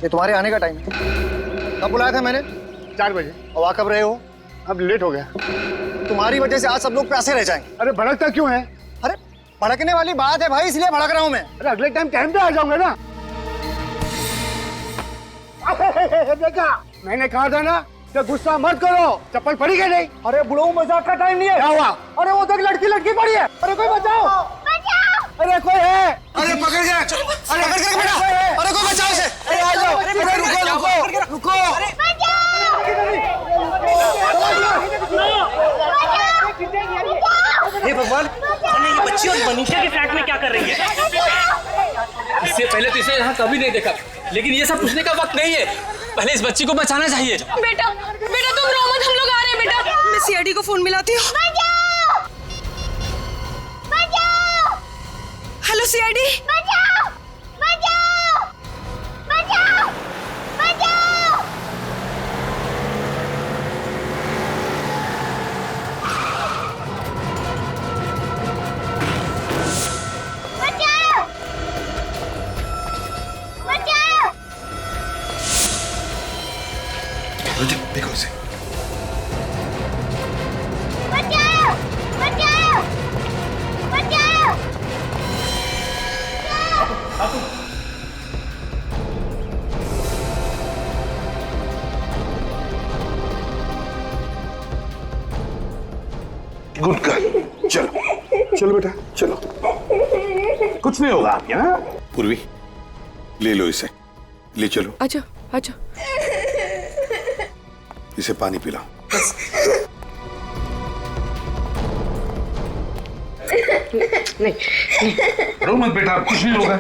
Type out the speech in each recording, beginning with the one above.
ये तुम्हारे आने का टाइम है। कब बुलाया था मैंने? 4 बजे। और आ कब रहे हो? अब लेट हो गया। तुम्हारी वजह से आज सब लोग प्यासे रह जाएंगे। अरे भड़कता क्यों है? अरे भड़कने वाली बात है भाई, इसलिए भड़क रहा हूँ मैं। अरे अगले टाइम पे आ जाऊंगा ना। देखा, मैंने कहा था ना कि गुस्सा मत करो। चप्पल पड़ी क्या नहीं? अरे बुढ़ऊ, मजाक का टाइम नहीं है। क्या हुआ? अरे वो तक लड़की पड़ी है। अरे कोई बचाओ, अरे कोई है? अरे पकड़ गया। अरे पकड़ के बेटा, अरे कोई बचाओ इसे। अरे आ जाओ। अरे रुको। हे भगवान, ये बच्ची और मनीषा के फ्लैट में क्या कर रही है? इससे पहले तो इसे यहाँ कभी नहीं देखा, लेकिन ये सब पूछने का वक्त नहीं है। पहले इस बच्ची को बचाना चाहिए। बेटा तुम रो मत, हम लोग आ रहे हैं बेटा। मैं सीआईडी को फोन मिलाती हूँ। Hello CID. देखो इसे। गुड गर्ल, चलो चलो बेटा चलो, कुछ नहीं होगा आपके। हाँ पूर्वी, ले लो इसे, ले चलो। अच्छा अच्छा, इसे पानी पिलाओ। नहीं रो मत बेटा, कुछ नहीं होगा।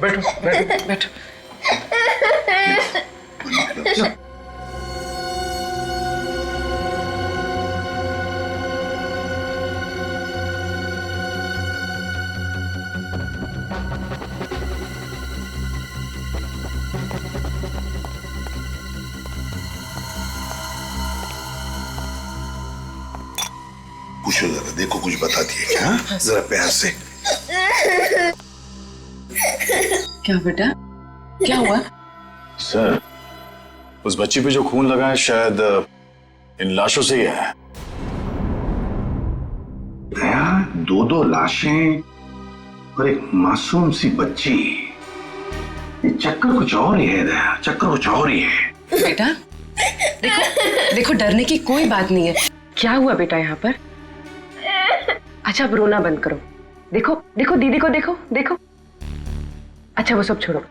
बैठो बैठो। पूछो जरा, देखो कुछ बता दिए क्या? हाँ? जरा प्यार से। क्या बेटा, क्या हुआ? सर, उस बच्ची पे जो खून लगा है शायद इन लाशों से ही है। दया, 2 लाशें और एक मासूम सी बच्ची। ये चक्कर कुछ और ही है दया, चक्कर कुछ और ही है। बेटा देखो डरने की कोई बात नहीं है। क्या हुआ बेटा यहाँ पर? अच्छा अब रोना बंद करो। देखो दीदी को देखो। अच्छा वो सब छोड़ो,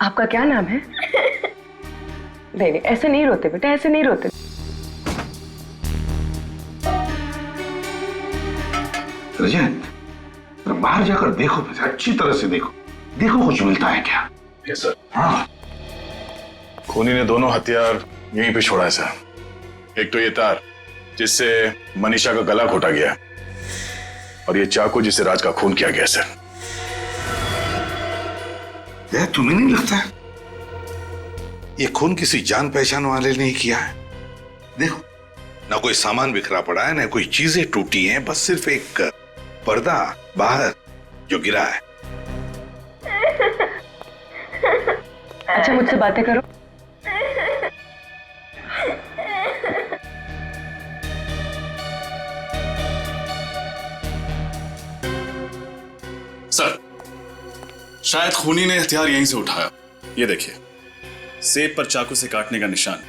आपका क्या नाम है? नहीं ऐसे नहीं रोते बेटा, ऐसे नहीं रोते। रजत, बाहर जाकर देखो, अच्छी तरह से देखो कुछ मिलता है क्या? Yes sir. हाँ खूनी ने दोनों हथियार यहीं पे छोड़ा है सर। एक तो ये तार जिससे मनीषा का गला घोटा गया, और ये चाकू जिससे राज का खून किया गया सर। दया, तुम्हें नहीं लगता ये खून किसी जान पहचान वाले ने किया है? देखो, ना कोई सामान बिखरा पड़ा है, ना कोई चीजें टूटी हैं, बस सिर्फ एक पर्दा बाहर जो गिरा है। अच्छा मुझसे बातें करो। सर, शायद खूनी ने हथियार यहीं से उठाया। ये देखिए, सेब पर चाकू से काटने का निशान।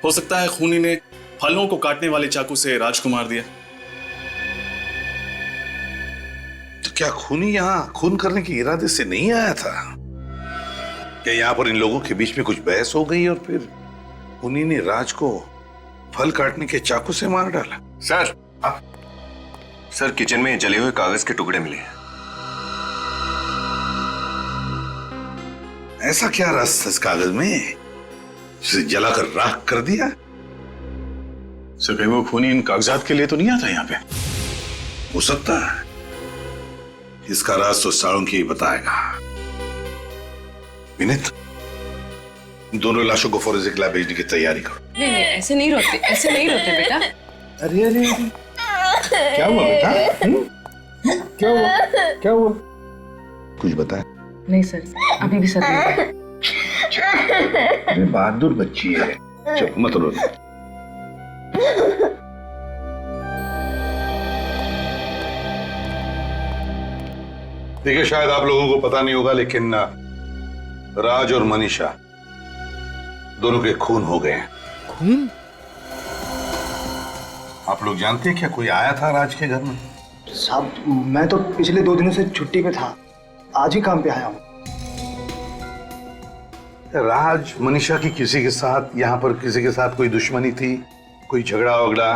हो सकता है खूनी ने फलों को काटने वाले चाकू से राज को मार दिया। तो क्या खूनी यहाँ खून करने के इरादे से नहीं आया था? क्या यहाँ पर इन लोगों के बीच में कुछ बहस हो गई और फिर खूनी ने राज को फल काटने के चाकू से मार डाला? सर किचन में जले हुए कागज के टुकड़े मिले। ऐसा क्या रस था इस कागज में जिसे जलाकर राख कर दिया? सर, कहीं वो खूनी इन कागजात के लिए तो नहीं आता यहाँ पे? हो सकता है। इसका राज तो साळुंकी ही बताएगा। विनीत, दोनों लाशों को फोरेंसिक लैब भेजने की तैयारी करो। नहीं ऐसे नहीं रोते बेटा। अरे क्या हुआ बेटा? क्या हुआ? कुछ बताए? नहीं सर, अभी भी सर नहीं। अरे बहादुर बच्ची है, चलो मत रो। देखिए, शायद आप लोगों को पता नहीं होगा, लेकिन राज और मनीषा दोनों के खून हो गए हैं। खून? आप लोग जानते हैं क्या कोई आया था राज के घर में? साहब, मैं तो पिछले 2 दिनों से छुट्टी पे था, आज ही काम पे आया हूँ। राज मनीषा की किसी के साथ, यहाँ पर किसी के साथ कोई दुश्मनी थी, कोई झगड़ा वगड़ा?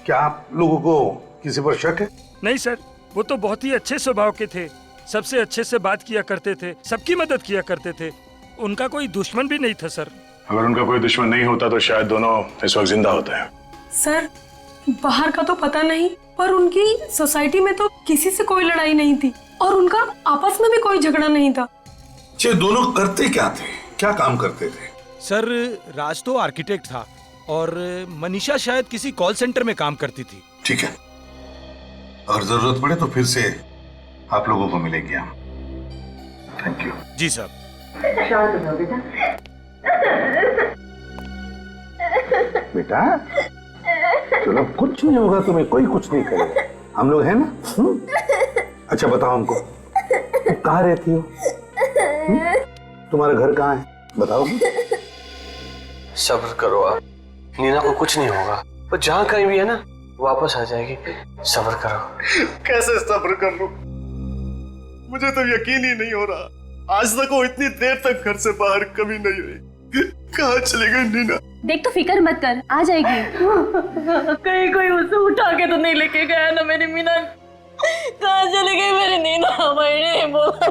क्या आप लोगों को किसी पर शक है? नहीं सर, वो तो बहुत ही अच्छे स्वभाव के थे, सबसे अच्छे से बात किया करते थे, सबकी मदद किया करते थे, उनका कोई दुश्मन भी नहीं था सर। अगर उनका कोई दुश्मन नहीं होता तो शायद दोनों इस वक्त जिंदा होते हैं। सर, बाहर का तो पता नहीं, पर उनकी सोसाइटी में तो किसी से कोई लड़ाई नहीं थी और उनका आपस में भी कोई झगड़ा नहीं था। ये दोनों करते क्या थे, क्या काम करते थे? सर, राज तो आर्किटेक्ट था और मनीषा शायद किसी कॉल सेंटर में काम करती थी। ठीक है, अगर जरूरत पड़े तो फिर से आप लोगों को मिलेंगे हम। Thank you. जी साहब। बेटा चलो, कुछ नहीं होगा तुम्हें, कोई कुछ नहीं करेगा, हम लोग हैं ना। अच्छा बताओ हमको, तुम कहाँ रहती हो? तुम्हारा घर कहाँ है, बताओ। सब्र करो आप, नीना को कुछ नहीं होगा, वो जहाँ कहीं भी है ना वापस आ जाएगी, सब्र करो। कैसे सब्र कर लूं? मुझे तो यकीन ही नहीं हो रहा, आज तक वो इतनी देर तक घर से बाहर कभी नहीं रही। कहाँ चली गई नीना? देख, तो फिक्र मत कर, आ जाएगी। कहीं कोई उसे उठा के तो नहीं लेके गया ना मेरी मीना? कहाँ चली गई मेरी नीना? मैंने बोला।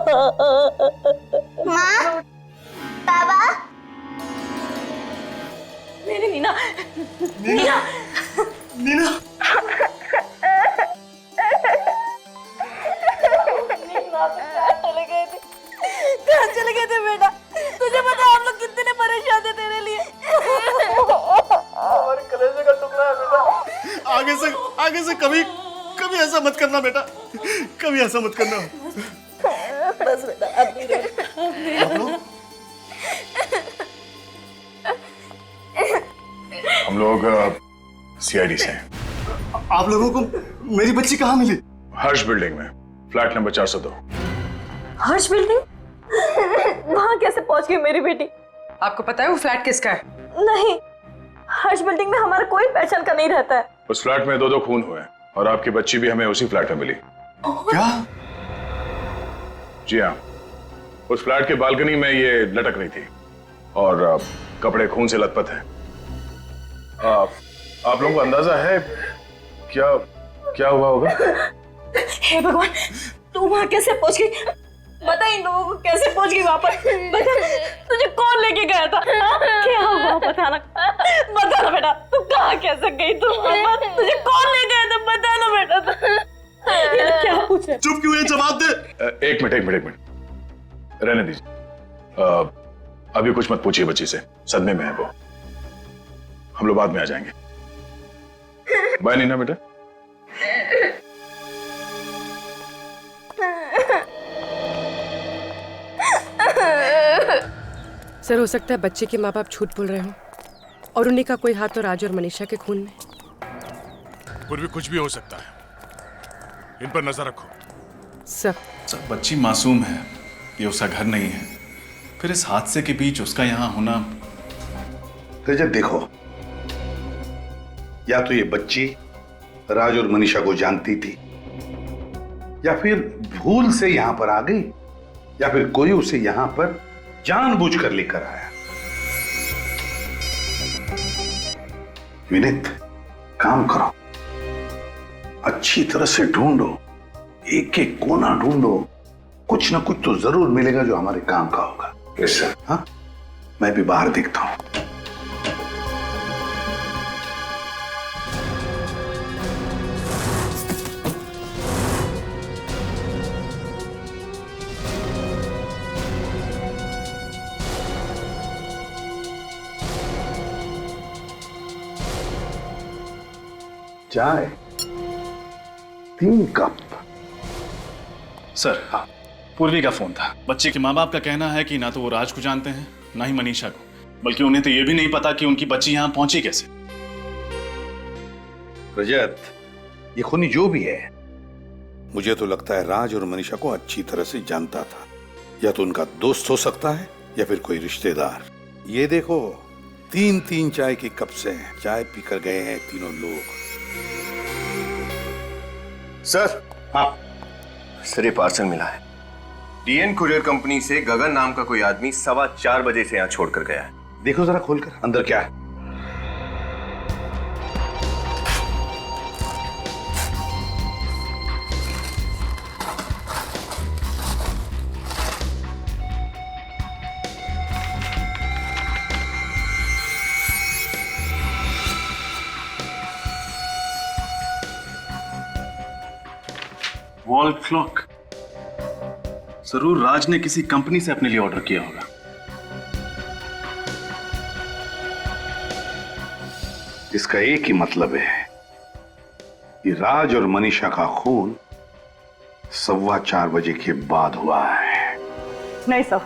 माँ, बाबा, मेरी नीना, नीना, नीना, कहाँ चले गए थे बेटा? तुझे पता हम लोग कितने परेशान थे तेरे लिए। हमारे कलेजे का टुकड़ा है बेटा। आगे से कभी ऐसा मत करना बेटा, कभी ऐसा मत करना। बस बेटा, अब नहीं रो। हम लोग सीआईडी से हैं। आप लोगों को मेरी बच्ची कहाँ मिली? हर्ष बिल्डिंग में, फ्लैट नंबर 402। हर्ष बिल्डिंग? वहाँ कैसे पहुँच गई मेरी बेटी? आपको पता है वो फ्लैट किसका है? नहीं, हर्ष बिल्डिंग में हमारा कोई पहचान का नहीं रहता है। उस फ्लैट में 2 खून हुए और आपकी बच्ची भी हमें उसी फ्लैट में मिली। क्या? जी हाँ, उस फ्लैट के बालकनी में ये लटक रही थी और कपड़े खून से लथपथ हैं। आप लोगों को अंदाजा है क्या हुआ होगा? हे भगवान, तू वहाँ कैसे पहुँच गई? बता इन लोगों को कैसे पहुँच गई वहाँ पर? बता, तुझे कौन लेके गया था? क्या हुआ बताना, बता ना बेटा, तू कहाँ कैसे गई? तू तुझे कौन ले गया था? बता ना बेटा। ये क्या पूछ रहे? चुप क्यों है, जवाब दे। एक मिनट रहने दीजिए। अभी कुछ मत पूछिए बच्ची से, सदमे में है वो, हम लोग बाद में आ जाएंगे। बाय नीना बेटा। सर, हो सकता है बच्चे के माँ बाप झूठ बोल रहे हो और उन्हीं का कोई हाथ तो राज और मनीषा के खून में। पूर्वी, कुछ भी हो सकता है, इन पर नजर रखो। सर, बच्ची मासूम है, ये उसका घर नहीं है, फिर इस हादसे के बीच उसका यहाँ होना। रजत देखो, या तो ये बच्ची राज और मनीषा को जानती थी, या फिर भूल से यहां पर आ गई, या फिर कोई उसे यहां पर जानबूझकर लेकर आया। विनीत, काम करो, अच्छी तरह से ढूंढो, एक एक कोना ढूंढो, कुछ ना कुछ तो जरूर मिलेगा जो हमारे काम का होगा। Yes sir. हाँ, मैं भी बाहर देखता हूं। चाय 3 कप। सर, हाँ, पूर्वी का फोन था। बच्चे के माँ बाप का कहना है कि ना तो वो राज को जानते हैं ना ही मनीषा को, बल्कि उन्हें तो यह भी नहीं पता कि उनकी बच्ची यहां पहुंची कैसे। रजत, ये खूनी जो भी है, मुझे तो लगता है राज और मनीषा को अच्छी तरह से जानता था। या तो उनका दोस्त हो सकता है या फिर कोई रिश्तेदार। ये देखो, 3-3 चाय के कप से चाय पीकर गए हैं तीनों लोग। सर, हाँ सर ये पार्सल मिला है। डीएन कुरियर कंपनी से गगन नाम का कोई आदमी 4:15 बजे से यहाँ छोड़कर गया है। देखो जरा खोलकर, अंदर क्या है। Wall clock. जरूर राज ने किसी कंपनी से अपने लिए ऑर्डर किया होगा। इसका एक ही मतलब है कि राज और मनीषा का खून 4:15 बजे के बाद हुआ है। नहीं सर,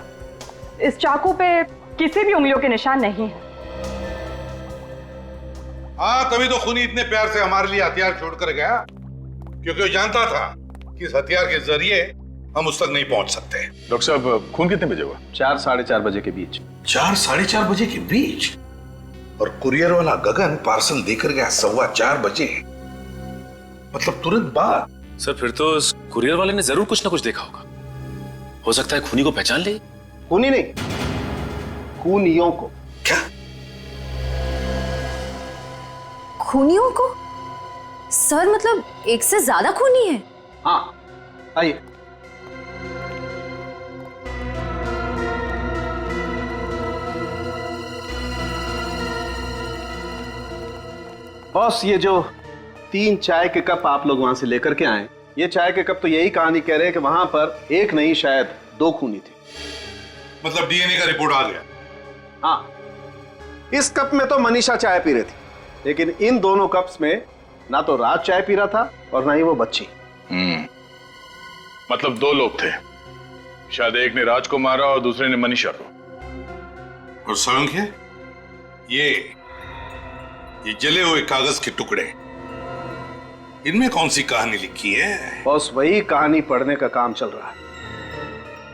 इस चाकू पे किसी भी उंगलियों के निशान नहीं है। हाँ, तभी तो खूनी इतने प्यार से हमारे लिए हथियार छोड़कर गया, क्योंकि वो जानता था कि इस हथियार के जरिए हम उस तक नहीं पहुंच सकते। डॉक्टर साहब, खून कितने बजे हुआ? 4-4:30 बजे के बीच। 4-4:30 बजे के बीच? और कुरियर वाला गगन पार्सल देकर गया 4:15 बजे, मतलब तुरंत बाद। सर फिर तो उस कुरियर वाले ने जरूर कुछ ना कुछ देखा होगा। हो सकता है खूनी को पहचान ले। खूनी नहीं, खूनियों को। क्या? खूनियों को? सर मतलब एक से ज्यादा खूनी है? हाँ, आइए। बॉस, ये जो 3 चाय के कप आप लोग वहां से लेकर के आए, ये चाय के कप तो यही कहानी कह रहे हैं कि वहां पर एक नहीं शायद 2 खूनी थे। मतलब डीएनए का रिपोर्ट आ गया? हाँ, इस कप में तो मनीषा चाय पी रही थी, लेकिन इन दोनों कप्स में ना तो राज चाय पी रहा था और ना ही वो बच्ची। मतलब 2 लोग थे, शायद एक ने राज को मारा और दूसरे ने मनीषा को। और सड़ंगे, ये जले हुए कागज के टुकड़े, इनमें कौन सी कहानी लिखी है? बॉस, वही कहानी पढ़ने का काम चल रहा है।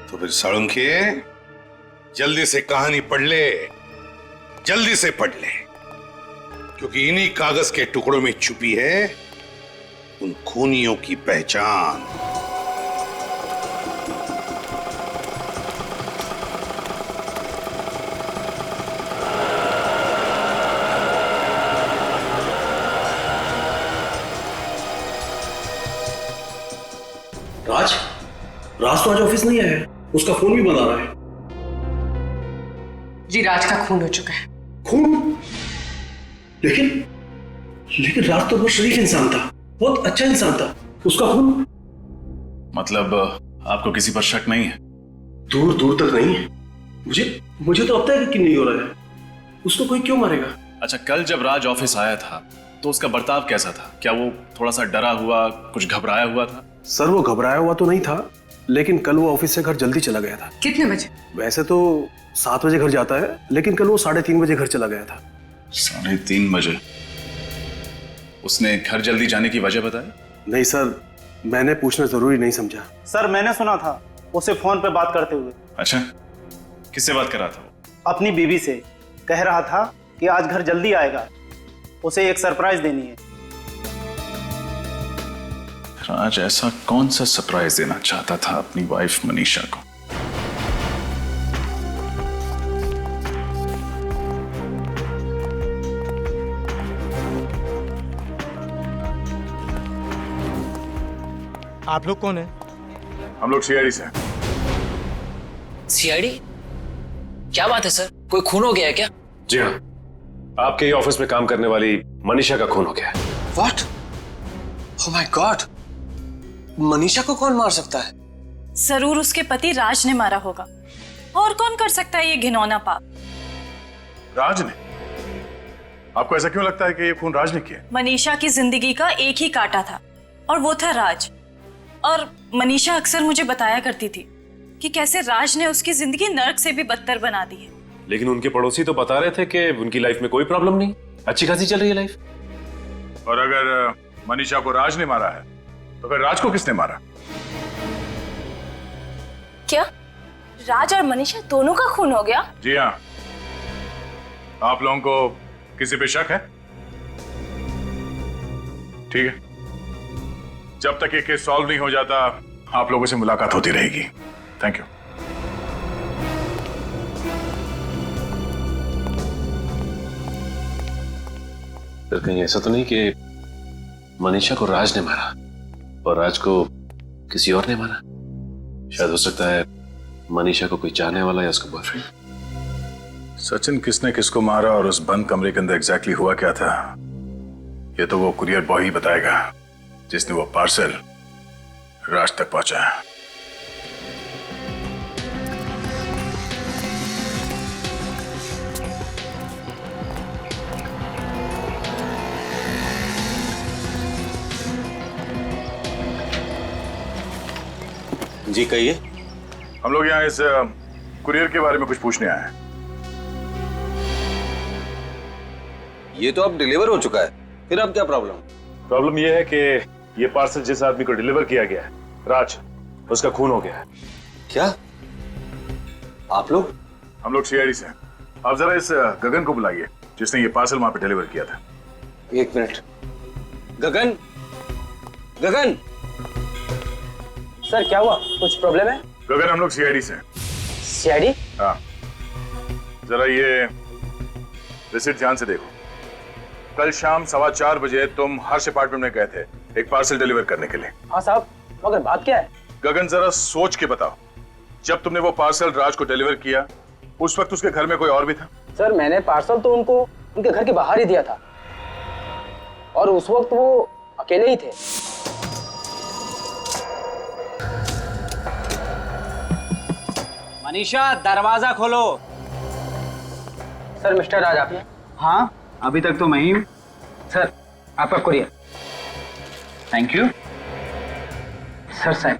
तो फिर सड़ंगे, जल्दी से कहानी पढ़ ले, जल्दी से पढ़ ले, क्योंकि इन्हीं कागज के टुकड़ों में छुपी है उन खूनियों की पहचान। राज तो आज ऑफिस नहीं आया है, उसका फोन भी बंद आ रहा है। जी, राज का खून हो चुका है। खून? लेकिन राज तो बहुत शरीफ इंसान था, बहुत अच्छा इंसान था, उसका खून? मतलब आपको किसी पर शक नहीं है? दूर दूर तक नहीं है। मुझे तो अब तक यकीन नहीं हो रहा है, उसको कोई क्यों मारेगा? अच्छा, कल जब राज ऑफिस आया था तो उसका बर्ताव कैसा था? क्या वो थोड़ा सा डरा हुआ, कुछ घबराया हुआ था? सर, वो घबराया हुआ तो नहीं था, लेकिन कल वो ऑफिस से घर जल्दी चला गया था। कितने बजे? वैसे तो 7 बजे घर जाता है, लेकिन कल वो 3:30 बजे घर चला गया था। 3:30 बजे? उसने घर जल्दी जाने की वजह बताई? नहीं सर, मैंने पूछना जरूरी नहीं समझा। सर, मैंने सुना था उसे फोन पे बात करते हुए। अच्छा, किससे बात कर रहा था? अपनी बीवी से। कह रहा था कि आज घर जल्दी आएगा, उसे एक सरप्राइज देनी है। राज ऐसा कौन सा सरप्राइज देना चाहता था अपनी वाइफ मनीषा को? आप लोग कौन है? हम लोग सीआईडी से। सीआईडी? क्या बात है सर, कोई खून हो गया है क्या? जी हाँ, आपके ही ऑफिस में काम करने वाली मनीषा का खून हो गया है। What? Oh my God, Manisha को कौन मार सकता है? जरूर उसके पति राज ने मारा होगा। और कौन कर सकता है ये घिनौना पाप? राज ने? आपको ऐसा क्यों लगता है कि ये खून राज ने किया? मनीषा की जिंदगी का एक ही कांटा था और वो था राज। और मनीषा अक्सर मुझे बताया करती थी कि कैसे राज ने उसकी जिंदगी नर्क से भी बदतर बना दी है। लेकिन उनके पड़ोसी तो बता रहे थे कि उनकी लाइफ में कोई प्रॉब्लम नहीं, अच्छी खासी चल रही है लाइफ। और अगर मनीषा को राज ने मारा है तो फिर राज को किसने मारा? क्या राज और मनीषा दोनों का खून हो गया? जी हाँ। आप लोगों को किसी पे शक है? ठीक है, जब तक ये केस सॉल्व नहीं हो जाता आप लोगों से मुलाकात होती रहेगी। Thank you. फिर कहीं ऐसा तो नहीं कि मनीषा को राज ने मारा और राज को किसी और ने मारा? शायद हो सकता है मनीषा को कोई चाहने वाला या उसका बॉयफ्रेंड। सचिन किसने किसको मारा और उस बंद कमरे के अंदर एग्जैक्टली हुआ क्या था, ये तो वो कुरियर बॉय ही बताएगा जिसने वो पार्सल राज तक पहुंचाया। जी कहिए। हम लोग यहाँ इस कुरियर के बारे में कुछ पूछने आए हैं। ये तो अब डिलीवर हो चुका है, फिर अब क्या प्रॉब्लम? प्रॉब्लम ये है कि ये पार्सल जिस आदमी को डिलीवर किया गया है राज, उसका खून हो गया है। क्या आप लोग? हम लोग सीआईडी से हैं। आप जरा इस गगन को बुलाइए जिसने ये पार्सल वहां पे डिलीवर किया था। एक मिनट। गगन, गगन सर क्या हुआ, कुछ प्रॉब्लम है? गगन हम लोग सीआईडी से हैं। सीआईडी? हाँ, जरा ये रिसीट ध्यान से देखो। कल शाम 4:15 बजे तुम हर्ष अपार्टमेंट में गए थे एक पार्सल डिलीवर करने के लिए। हाँ साहब, मगर बात क्या है? गगन जरा सोच के बताओ, जब तुमने वो पार्सल राज को डिलीवर किया उस वक्त उसके घर में कोई और भी था? सर मैंने पार्सल तो उनको उनके घर के बाहर ही दिया था और उस वक्त वो अकेले ही थे। मनीषा दरवाजा खोलो। सर मिस्टर राज आप? हाँ अभी तक तो मैं ही हूँ। सर आपका कुरियर। Thank you sir. साहब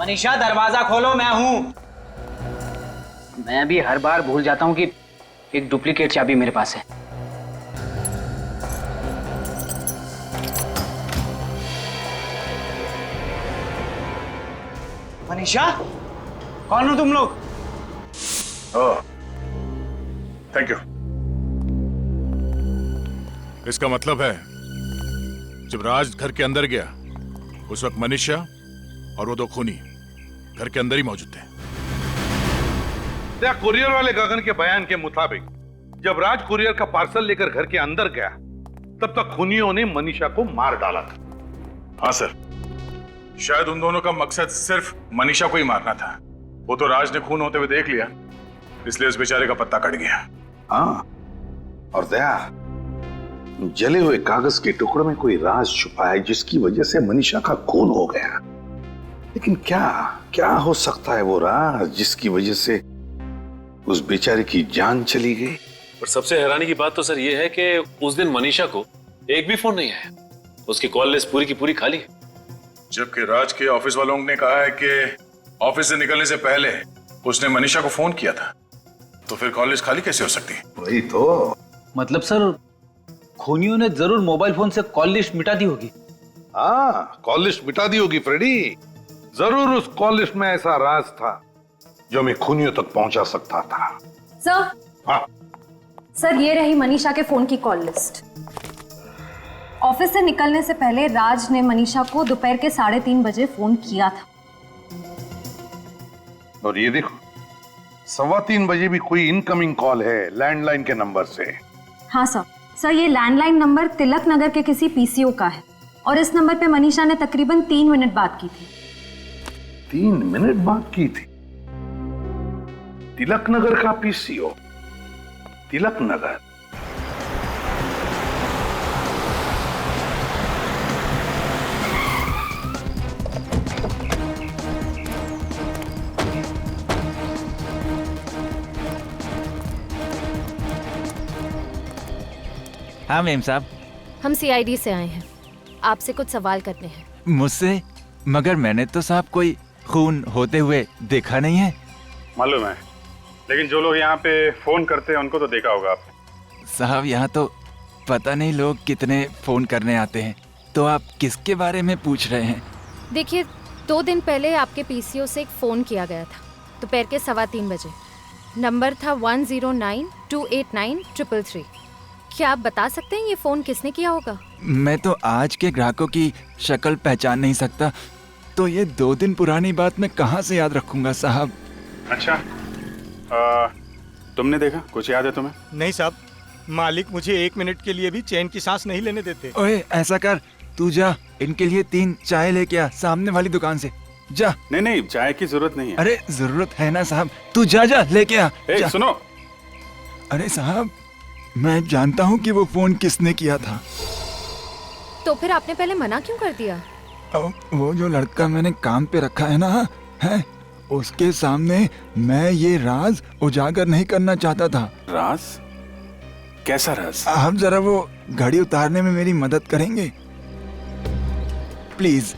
मनीषा दरवाजा खोलो, मैं हूं। मैं भी हर बार भूल जाता हूँ कि एक डुप्लीकेट चाबी मेरे पास है। मनीषा कौन हो तुम लोग? Thank you. इसका मतलब है जब राज घर के अंदर गया उस वक्त मनीषा और वो दो खूनी घर के अंदर ही मौजूद थे। कुरियर वाले गगन के बयान के मुताबिक जब राज कुरियर का पार्सल लेकर घर के अंदर गया तब तक खूनियों ने मनीषा को मार डाला था। हाँ सर, शायद उन दोनों का मकसद सिर्फ मनीषा को ही मारना था। वो तो राज ने खून होते हुए देख लिया, इसलिए उस बेचारे का पत्ता कट गया। हाँ, और दया, जले हुए कागज के टुकड़े में कोई राज छुपा है जिसकी वजह से मनीषा का खून हो गया। लेकिन क्या क्या हो सकता है वो राज जिसकी वजह से उस बेचारे की जान चली गई? पर सबसे हैरानी की बात तो सर ये है कि उस दिन मनीषा को एक भी फोन नहीं आया, उसकी कॉल लिस्ट पूरी की पूरी खाली है। जबकि राज के ऑफिस वालों ने कहा है कि ऑफिस से निकलने से पहले उसने मनीषा को फोन किया था, तो फिर कॉल लिस्ट खाली कैसे हो सकती है? वही तो मतलब सर खूनियों ने जरूर मोबाइल फोन से कॉल लिस्ट मिटा दी होगी। हाँ, कॉल लिस्ट मिटा दी होगी फ्रेडी। जरूर उस कॉल लिस्ट में ऐसा राज था जो मैं खूनियों तक पहुंचा सकता था। सर, हाँ सर ये रही मनीषा के फोन की कॉल लिस्ट। ऑफिस से निकलने से पहले राज ने मनीषा को दोपहर के 3:30 बजे फोन किया था। और ये देखो 3:15 बजे भी कोई इनकमिंग कॉल है लैंडलाइन के नंबर से। हाँ सर ये लैंडलाइन नंबर तिलक नगर के किसी पीसीओ का है और इस नंबर पे मनीषा ने तकरीबन 3 मिनट बात की थी। 3 मिनट बात की थी? तिलक नगर का पीसीओ? तिलक नगर? हाँ मेम साहब। हम सीआईडी से आए हैं, आपसे कुछ सवाल करने हैं। मुझसे? मगर मैंने तो साहब कोई खून होते हुए देखा नहीं है? मालूम है, लेकिन जो लोग यहाँ पे फोन करते हैं उनको तो देखा होगा आपने। साहब यहाँ तो पता नहीं लोग कितने फोन करने आते हैं, तो आप किसके बारे में पूछ रहे हैं? देखिए, 2 दिन पहले आपके पीसीओ से एक फ़ोन किया गया था दोपहर के 3:15 बजे। नंबर था 10928933। क्या आप बता सकते हैं ये फ़ोन किसने किया होगा? मैं तो आज के ग्राहकों की शक्ल पहचान नहीं सकता, तो ये 2 दिन पुरानी बात मैं कहाँ से याद रखूंगा साहब। अच्छा, तुमने देखा? कुछ याद है तुम्हें? नहीं साहब, मालिक मुझे 1 मिनट के लिए भी चैन की सांस नहीं लेने देते। ओए ऐसा कर, तू जा इनके लिए 3 चाय लेके आ सामने वाली दुकान से, जा। नहीं नहीं, चाय की जरूरत नहीं है। अरे जरूरत है ना साहब, तू जा जा लेके आ। जा। सुनो। अरे साहब, मैं जानता हूँ कि वो फोन किसने किया था। तो फिर आपने पहले मना क्यों कर दिया? वो जो लड़का मैंने काम पे रखा है ना, है उसके सामने मैं ये राज उजागर नहीं करना चाहता था। राज? कैसा राज? आप जरा वो घड़ी उतारने में मेरी मदद करेंगे प्लीज?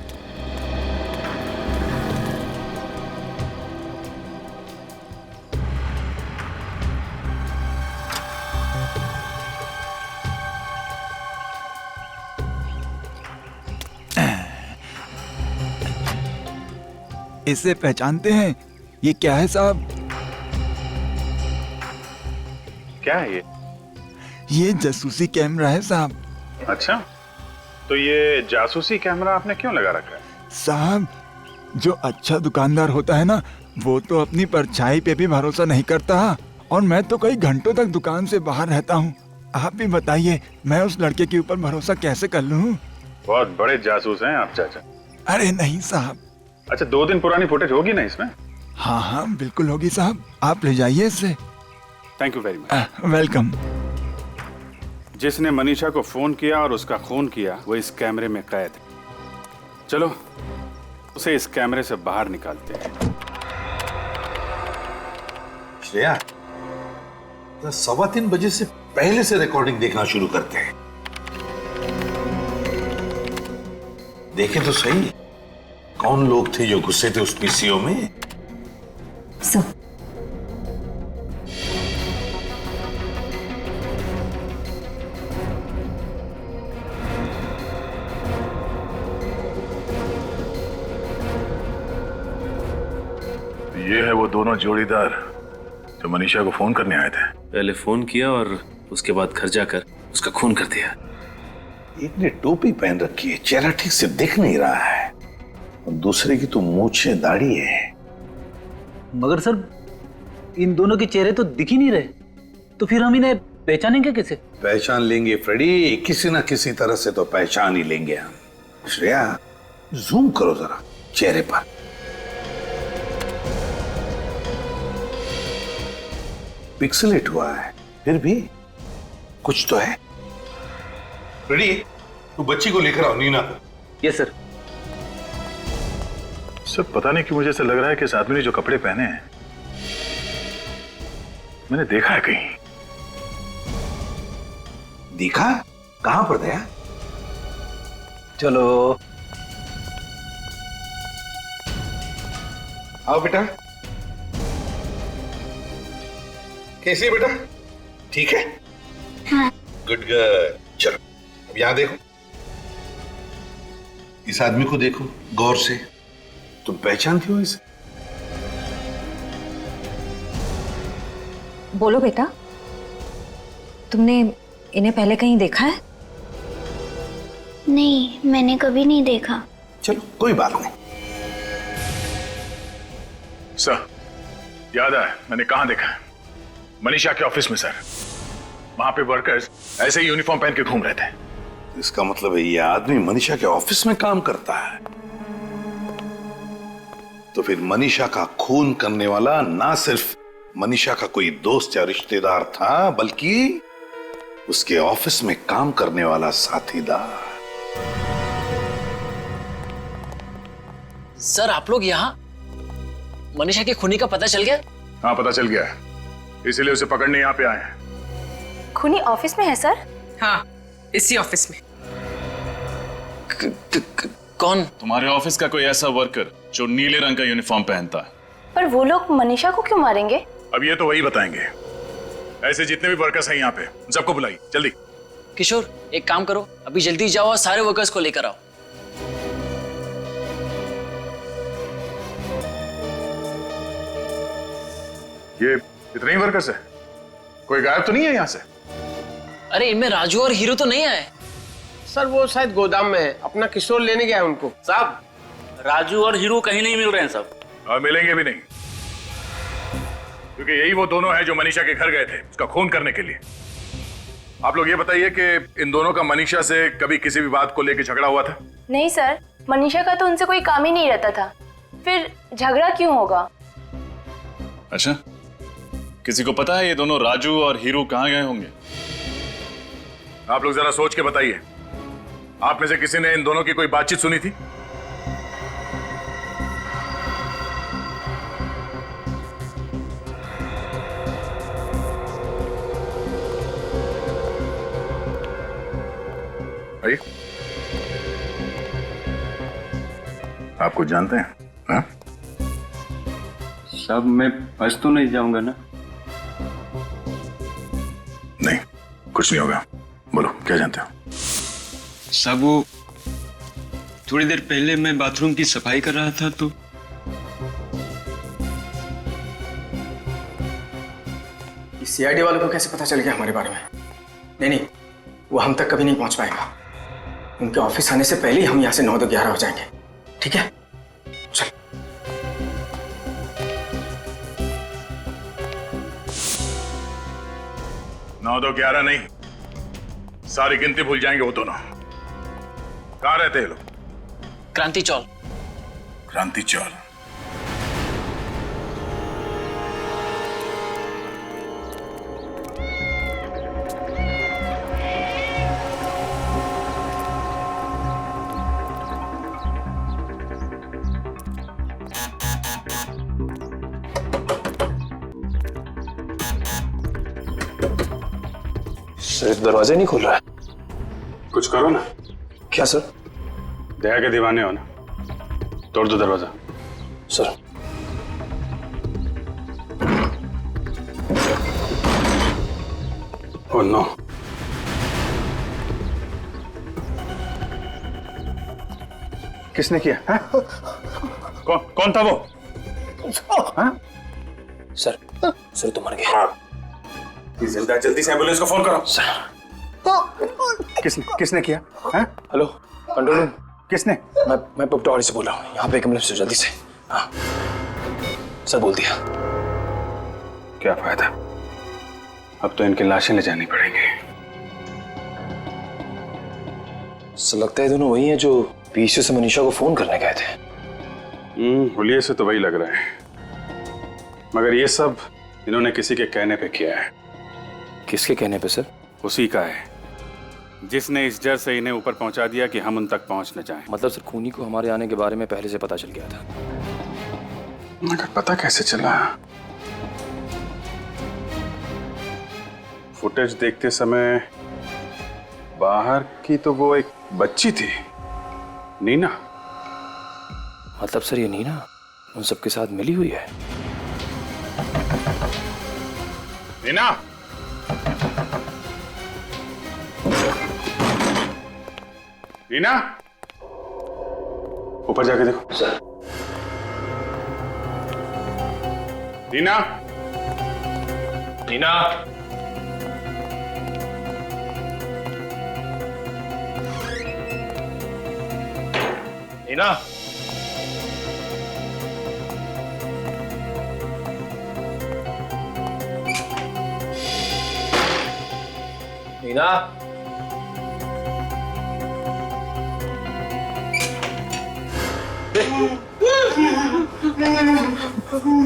इसे पहचानते हैं? ये क्या है साहब? क्या है ये? ये जासूसी कैमरा है साहब। अच्छा, तो ये जासूसी कैमरा आपने क्यों लगा रखा है? साहब, जो अच्छा दुकानदार होता है ना, वो तो अपनी परछाई पे भी भरोसा नहीं करता, और मैं तो कई घंटों तक दुकान से बाहर रहता हूँ। आप भी बताइए, मैं उस लड़के के ऊपर भरोसा कैसे कर लूँ? बहुत बड़े जासूस हैं आप चाचा। अरे नहीं साहब। अच्छा, 2 दिन पुरानी फुटेज होगी ना इसमें? हाँ हाँ बिल्कुल होगी साहब, आप ले जाइए इसे। Thank you very much. Welcome. जिसने मनीषा को फोन किया और उसका खून किया, वो इस कैमरे में कैद है। चलो उसे इस कैमरे से बाहर निकालते हैं। श्रेया, 3:15 बजे से पहले से रिकॉर्डिंग देखना शुरू करते हैं। देखें तो सही, कौन लोग थे जो घुसे थे उस पीसीओ में? सब। ये है वो दोनों जोड़ीदार जो मनीषा को फोन करने आए थे। पहले फोन किया और उसके बाद घर जाकर उसका खून कर दिया। एक ने टोपी पहन रखी है, चेहरा ठीक से दिख नहीं रहा है, और दूसरे की तो मूंछें दाढ़ी है। मगर सर, इन दोनों के चेहरे तो दिख ही नहीं रहे, तो फिर हम इन्हें पहचानेंगे कैसे? पहचान लेंगे फ्रेडी, किसी ना किसी तरह से तो पहचान ही लेंगे हम। श्रेया, जूम करो जरा चेहरे पर। पिक्सेलेट हुआ है, फिर भी कुछ तो है। फ्रेडी, तू बच्ची को लेकर आओ, नीना को। Yes sir. सर, पता नहीं क्यों मुझे ऐसा लग रहा है कि इस आदमी ने जो कपड़े पहने हैं मैंने देखा है कहीं। देखा? कहां पर दया? चलो आओ बेटा। कैसी है बेटा? ठीक है? हाँ। Good good. चलो अब यहां देखो, इस आदमी को देखो गौर से। तुम पहचानती हो इसे? बोलो बेटा, तुमने इन्हें पहले कहीं देखा है? नहीं, मैंने कभी नहीं देखा। चलो कोई बात नहीं। सर, याद है मैंने कहां देखा है? मनीषा के ऑफिस में सर। वहां पे वर्कर्स ऐसे ही यूनिफॉर्म पहन के घूम रहे थे। इसका मतलब है ये आदमी मनीषा के ऑफिस में काम करता है। तो फिर मनीषा का खून करने वाला ना सिर्फ मनीषा का कोई दोस्त या रिश्तेदार था, बल्कि उसके ऑफिस में काम करने वाला साथीदार। सर, आप लोग यहाँ? मनीषा के खूनी का पता चल गया? हाँ, पता चल गया है, इसीलिए उसे पकड़ने यहाँ पे आए हैं। खूनी ऑफिस में है सर? हाँ, इसी ऑफिस में। कौन? तुम्हारे ऑफिस का कोई ऐसा वर्कर जो नीले रंग का यूनिफॉर्म पहनता है। पर वो लोग मनीषा को क्यों मारेंगे? अब ये तो वही बताएंगे। ऐसे जितने भी वर्कर्स हैं यहाँ पे सबको बुलाइए जल्दी। किशोर एक काम करो, अभी जल्दी जाओ और सारे वर्कर्स को लेकर आओ। ये इतने ही वर्कर्स है? कोई गायब तो नहीं है यहाँ से? अरे इनमें राजू और हीरो तो नहीं आए। सर वो शायद गोदाम में है, अपना किशोर लेने गया है उनको। साहब राजू और हीरो कहीं नहीं मिल रहे हैं साहब। और मिलेंगे भी नहीं, क्योंकि यही वो दोनों हैं जो मनीषा के घर गए थे उसका खून करने के लिए। आप लोग ये बताइए कि इन दोनों का मनीषा से कभी किसी भी बात को लेकर झगड़ा हुआ था? नहीं सर, मनीषा का तो उनसे कोई काम ही नहीं रहता था, फिर झगड़ा क्यों होगा? अच्छा, किसी को पता है ये दोनों राजू और हीरू कहाँ गए होंगे? आप लोग जरा सोच के बताइए, आप में से किसी ने इन दोनों की कोई बातचीत सुनी थी? आइए। आप कुछ जानते हैं? हाँ? साहब मैं फंस तो नहीं जाऊंगा ना? नहीं, कुछ नहीं होगा। बोलो क्या जानते हो? साहब वो थोड़ी देर पहले मैं बाथरूम की सफाई कर रहा था तो सीआईडी वालों को कैसे पता चल गया हमारे बारे में? नहीं, वो हम तक कभी नहीं पहुंच पाएगा। उनके ऑफिस आने से पहले ही हम यहाँ से 9 to 11 हो जाएंगे। ठीक है, चल। नौ 11 नहीं, सारी गिनती भूल जाएंगे वो दोनों। कहाँ रहते हैं लोग? क्रांति चौल। क्रांति चौल। सर दरवाजा नहीं खुल रहा है। कुछ करो ना। क्या सर? दया के दीवाने हो ना, तोड़ दो दरवाजा। Sir oh no. किसने किया? हाँ? कौन था वो? हाँ? सर तो मर गया। जल्दी से एम्बुलेंस को फोन करो। सर किसने किया? हाँ? Hello control room. किसने? मैं पटवारी से बोल रहा हूँ, यहाँ पे एक एम्बुलेंस हो जल्दी से। हाँ सर बोल दिया। क्या फायदा, अब तो इनकी लाशें ले जानी पड़ेंगी। सर लगता है दोनों वही हैं जो पीसीओ से मनीषा को फोन करने गए थे। हुलिये से तो वही लग रहा है, मगर ये सब इन्होंने किसी के कहने पे किया है। किसके कहने पे सर? उसी का है जिसने इस डर से इन्हें ऊपर पहुंचा दिया कि हम उन तक पहुंच न जाएं। मतलब सर खूनी को हमारे आने के बारे में पहले से पता चल गया था। मगर पता कैसे चला? फुटेज देखते समय बाहर की तो वो एक बच्ची थी, नीना। मतलब सर ये नीना उन सबके साथ मिली हुई है? नीना, नीना, ऊपर जाके देखो। सर। नीना, नीना, नीना, नीना,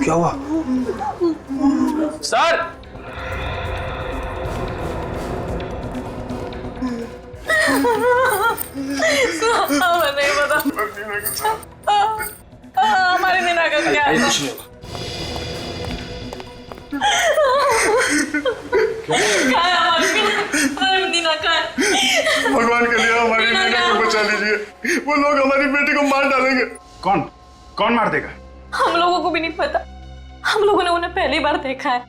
क्या हुआ? सर नहीं पता हमारी नीना का क्या है? कुछ नहीं होगा। भगवान के लिए हमारी नीना को बचा लीजिए, वो लोग हमारी बेटी को मार डालेंगे। कौन? कौन मार देगा? हम लोगों को भी नहीं पता, हम लोगों ने उन्हें पहली बार देखा है।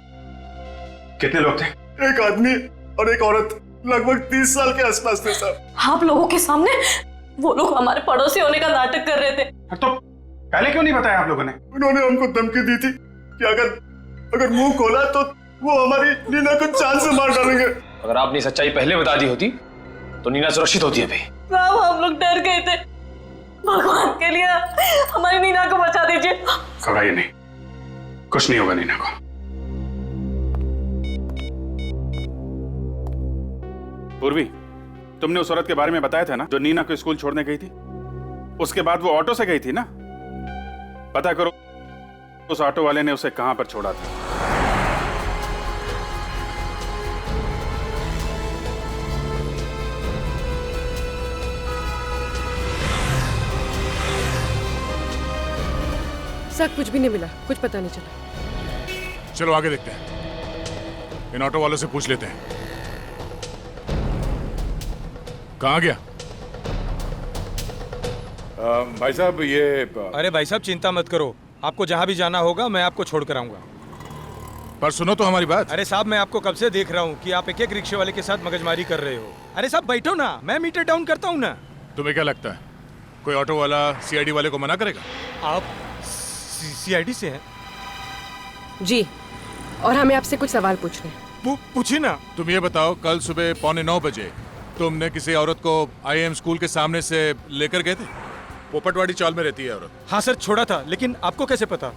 कितने लोग थे? एक आदमी और एक औरत, लगभग 30 साल के आसपास थे साहब। आप लोगों के सामने वो लोग हमारे पड़ोसी होने का नाटक कर रहे थे। तो पहले क्यों नहीं बताया आप लोगों ने? उन्होंने हमको धमकी दी थी कि अगर मुंह खोला तो वो हमारी नीना को जान से मार डालेंगे। अगर आपने सच्चाई पहले बता दी होती तो नीना सुरक्षित होती अभी। साहब हम लोग डर गए थे, भगवान के लिए हमारी नीना को बचा दीजिए। घबराइए नहीं, कुछ नहीं होगा नीना को। पूर्वी, तुमने उस औरत के बारे में बताया था ना जो नीना को स्कूल छोड़ने गई थी? उसके बाद वो ऑटो से गई थी ना? पता करो उस ऑटो वाले ने उसे कहां पर छोड़ा था। सर कुछ भी नहीं मिला, कुछ पता नहीं चला। चलो आगे देखते हैं, इन ऑटो वालों से पूछ लेते हैं। कहाँ गया? भाई साहब ये अरे भाई साहब चिंता मत करो, आपको जहां भी जाना होगा मैं आपको छोड़ कर आऊंगा। पर सुनो तो हमारी बात। अरे साहब मैं आपको कब से देख रहा हूँ कि आप एक एक रिक्शे वाले के साथ मगजमारी कर रहे हो। अरे साहब बैठो ना, मैं मीटर डाउन करता हूँ ना। तुम्हें क्या लगता है कोई ऑटो वाला सीआईडी वाले को मना करेगा? आप सीआईडी से हैं? जी, और हमें आपसे कुछ सवाल पूछने हैं। पूछिए ना। तुम ये बताओ, कल सुबह 8:45 बजे तुमने किसी औरत को आईएम स्कूल के सामने से लेकर गए थे? पोपटवाड़ी चाल में रहती है औरत। हाँ सर छोड़ा था, लेकिन आपको कैसे पता?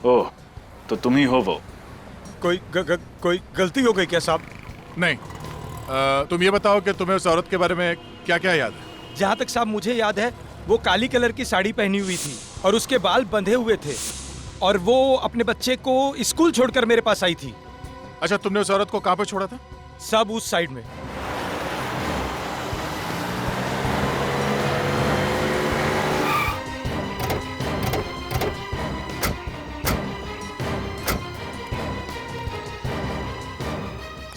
ओह, तो तुम ही हो वो। कोई कोई गलती हो गई क्या साहब? नहीं, तुम ये बताओ कि तुम्हें उस औरत के बारे में क्या क्या याद है? जहाँ तक साहब मुझे याद है वो काली कलर की साड़ी पहनी हुई थी और उसके बाल बंधे हुए थे और वो अपने बच्चे को स्कूल छोड़कर मेरे पास आई थी। अच्छा, तुमने उस औरत को कहाँ पे छोड़ा था? सब उस साइड में।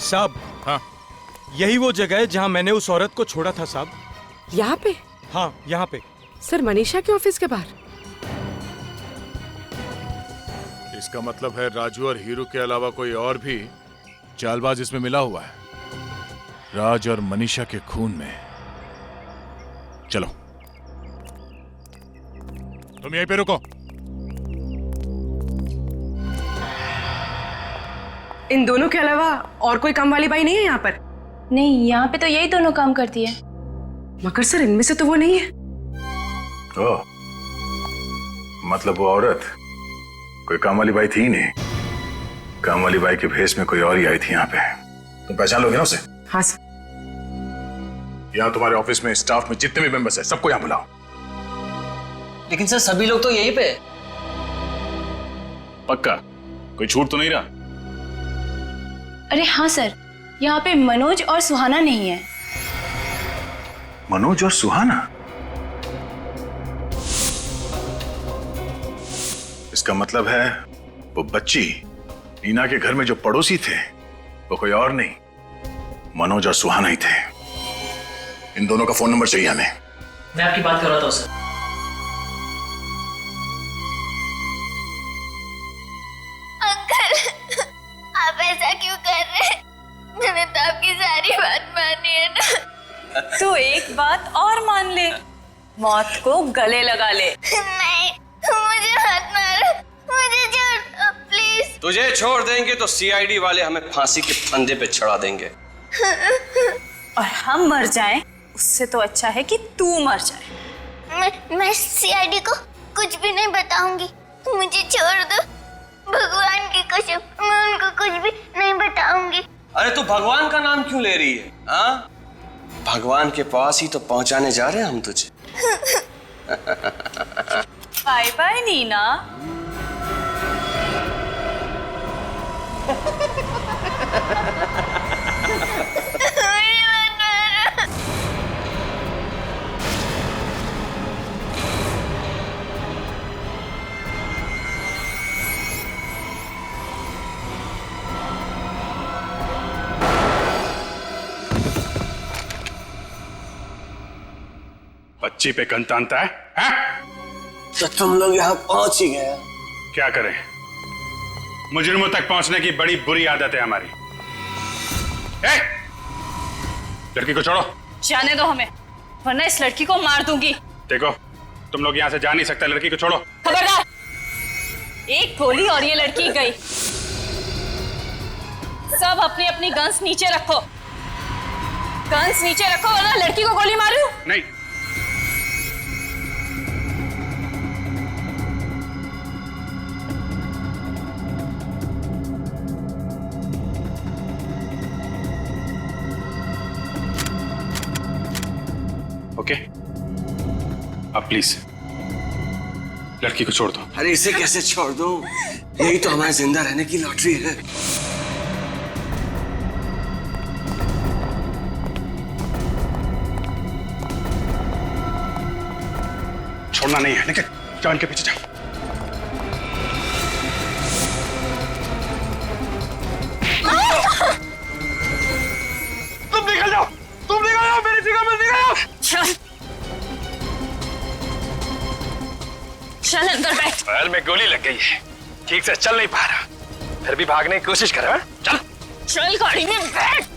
साहब हाँ, यही वो जगह है जहाँ मैंने उस औरत को छोड़ा था साहब। यहाँ पे? हाँ यहाँ पे। सर मनीषा के ऑफिस के बाहर? इसका मतलब है राजू और हीरू के अलावा कोई और भी चालबाज इसमें मिला हुआ है, राज और मनीषा के खून में। चलो तुम यहीं पे रुको। इन दोनों के अलावा और कोई काम वाली बाई नहीं है यहाँ पर? नहीं, यहाँ पे तो यही दोनों काम करती है। मगर सर इनमें से तो वो नहीं है। ओह, मतलब वो औरत कोई काम वाली बाई थी ही नहीं। काम वाली बाई के भेष में कोई और ही आई थी यहाँ पे। तुम पहचान लोगे ना उसे? हाँ सर। यहाँ तुम्हारे ऑफिस में स्टाफ में जितने भी मेंबर्स हैं सबको यहाँ बुलाओ। लेकिन सर सभी लोग तो यहीं पे। पक्का कोई छूट तो नहीं रहा? अरे हाँ सर, यहाँ पे मनोज और सुहाना नहीं है। मनोज और सुहाना? इसका मतलब है वो बच्ची नीना के घर में जो पड़ोसी थे वो कोई और नहीं, मनोज और सुहाना ही थे। इन दोनों का फोन नंबर चाहिए हमें। मैं आपकी बात कर रहा था सर। अंकल, आप ऐसा क्यों कर रहे हैं? मैंने तो आपकी सारी बात मानी है ना। तो एक बात और मान ले, मौत को गले लगा ले। नहीं, मुझे मत मारो, मुझे छोड़ दो प्लीज। तुझे छोड़ देंगे तो सीआईडी वाले हमें फांसी के फंदे पे चढ़ा देंगे। और हम मर जाएं, उससे तो अच्छा है कि तू मर जाए। मैं सीआईडी को कुछ भी नहीं बताऊंगी, मुझे छोड़ दो। भगवान की कसम, मैं उनको कुछ भी नहीं बताऊंगी। अरे तू भगवान का नाम क्यों ले रही है? हाँ, भगवान के पास ही तो पहुंचाने जा रहे हैं हम तुझे। Bye bye Neena. बच्ची पे गन तानता है? तो तुम लोग यहाँ पहुंच ही गए। क्या करें, मुजरिमों तक पहुंचने की बड़ी बुरी आदत है हमारी। लड़की को छोड़ो। जाने दो हमें, वरना इस लड़की को मार दूंगी। देखो, तुम लोग यहाँ से जा नहीं सकते, लड़की को छोड़ो। खबरदार, एक गोली और ये लड़की गई। सब अपनी अपनी गन्स नीचे रखो, गन्स नीचे रखो, वरना लड़की को गोली मारूं। नहीं। ओके, अब प्लीज लड़की को छोड़ दो। अरे इसे कैसे छोड़ दूं? यही तो हमारे जिंदा रहने की लॉटरी है। छोड़ना नहीं है, लेकिन जान के पीछे जाओ। तुम निकल जाओ, तुम निकल जाओ, मेरी जगह पर निकल जाओ। चल चल अंदर बैठ। पैर में गोली लग गई है, ठीक से चल नहीं पा रहा, फिर भी भागने की कोशिश कर रहा है। चल चल गाड़ी में बैठ।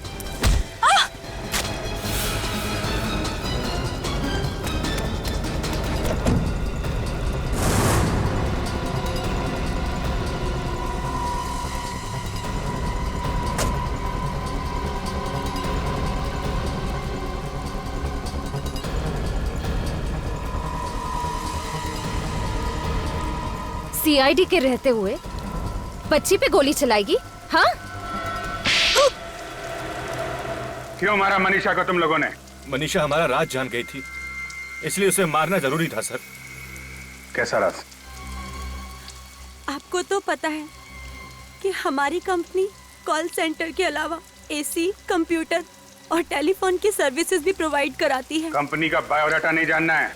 सीआईडी के रहते हुए बच्ची पे गोली चलाएगी? हाँ? क्यों मारा मनीषा को तुम लोगों ने? मनीषा हमारा राज जान गई थी, इसलिए उसे मारना जरूरी था सर। कैसा राज? आपको तो पता है कि हमारी कंपनी कॉल सेंटर के अलावा एसी, कंप्यूटर और टेलीफोन की सर्विसेज भी प्रोवाइड कराती है। कंपनी का बायोडाटा नहीं जानना है,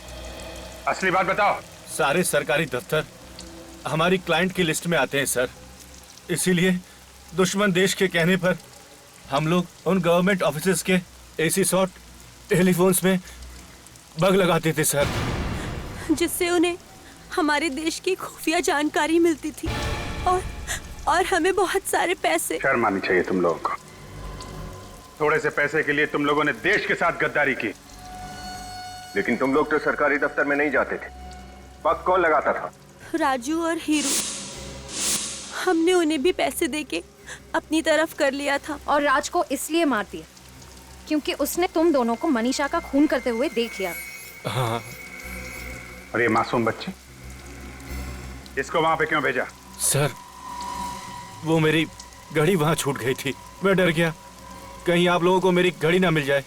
असली बात बताओ। सारे सरकारी दफ्तर हमारी क्लाइंट की लिस्ट में आते हैं सर, इसीलिए दुश्मन देश के कहने पर हम लोग उन गवर्नमेंट ऑफिसेज के एसी शॉट टेलीफोन्स में बग लगाते थे सर, जिससे उन्हें हमारे देश की खुफिया जानकारी मिलती थी और हमें बहुत सारे पैसे। शर्म आनी चाहिए तुम लोगों को। थोड़े से पैसे के लिए तुम लोगों ने देश के साथ गद्दारी की। लेकिन तुम लोग तो सरकारी दफ्तर में नहीं जाते थे, पग कौन लगाता था? राजू और हीरू। हमने उन्हें भी पैसे देके अपनी तरफ कर लिया था। और राज को इसलिए मार दिया क्योंकि उसने तुम दोनों को मनीषा का खून करते हुए देख लिया। हाँ। और ये मासूम बच्ची, इसको वहां पे क्यों भेजा? सर वो मेरी घड़ी वहां छूट गई थी, मैं डर गया कहीं आप लोगों को मेरी घड़ी ना मिल जाए,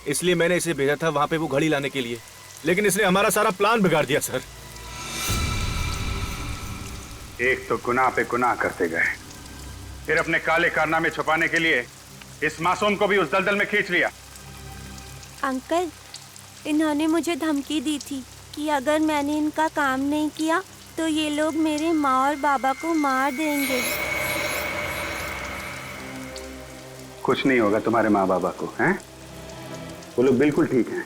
इसलिए मैंने इसे भेजा था वहां पे वो घड़ी लाने के लिए, लेकिन इसने हमारा सारा प्लान बिगाड़ दिया सर। एक तो गुनाह पे गुनाह करते गए, फिर अपने काले कारनामे छुपाने के लिए इस मासूम को भी उस दलदल में खींच लिया। अंकल, इन्होंने मुझे धमकी दी थी कि अगर मैंने इनका काम नहीं किया तो ये लोग मेरे माँ और बाबा को मार देंगे। कुछ नहीं होगा तुम्हारे माँ बाबा को, हैं? वो लोग बिल्कुल ठीक हैं।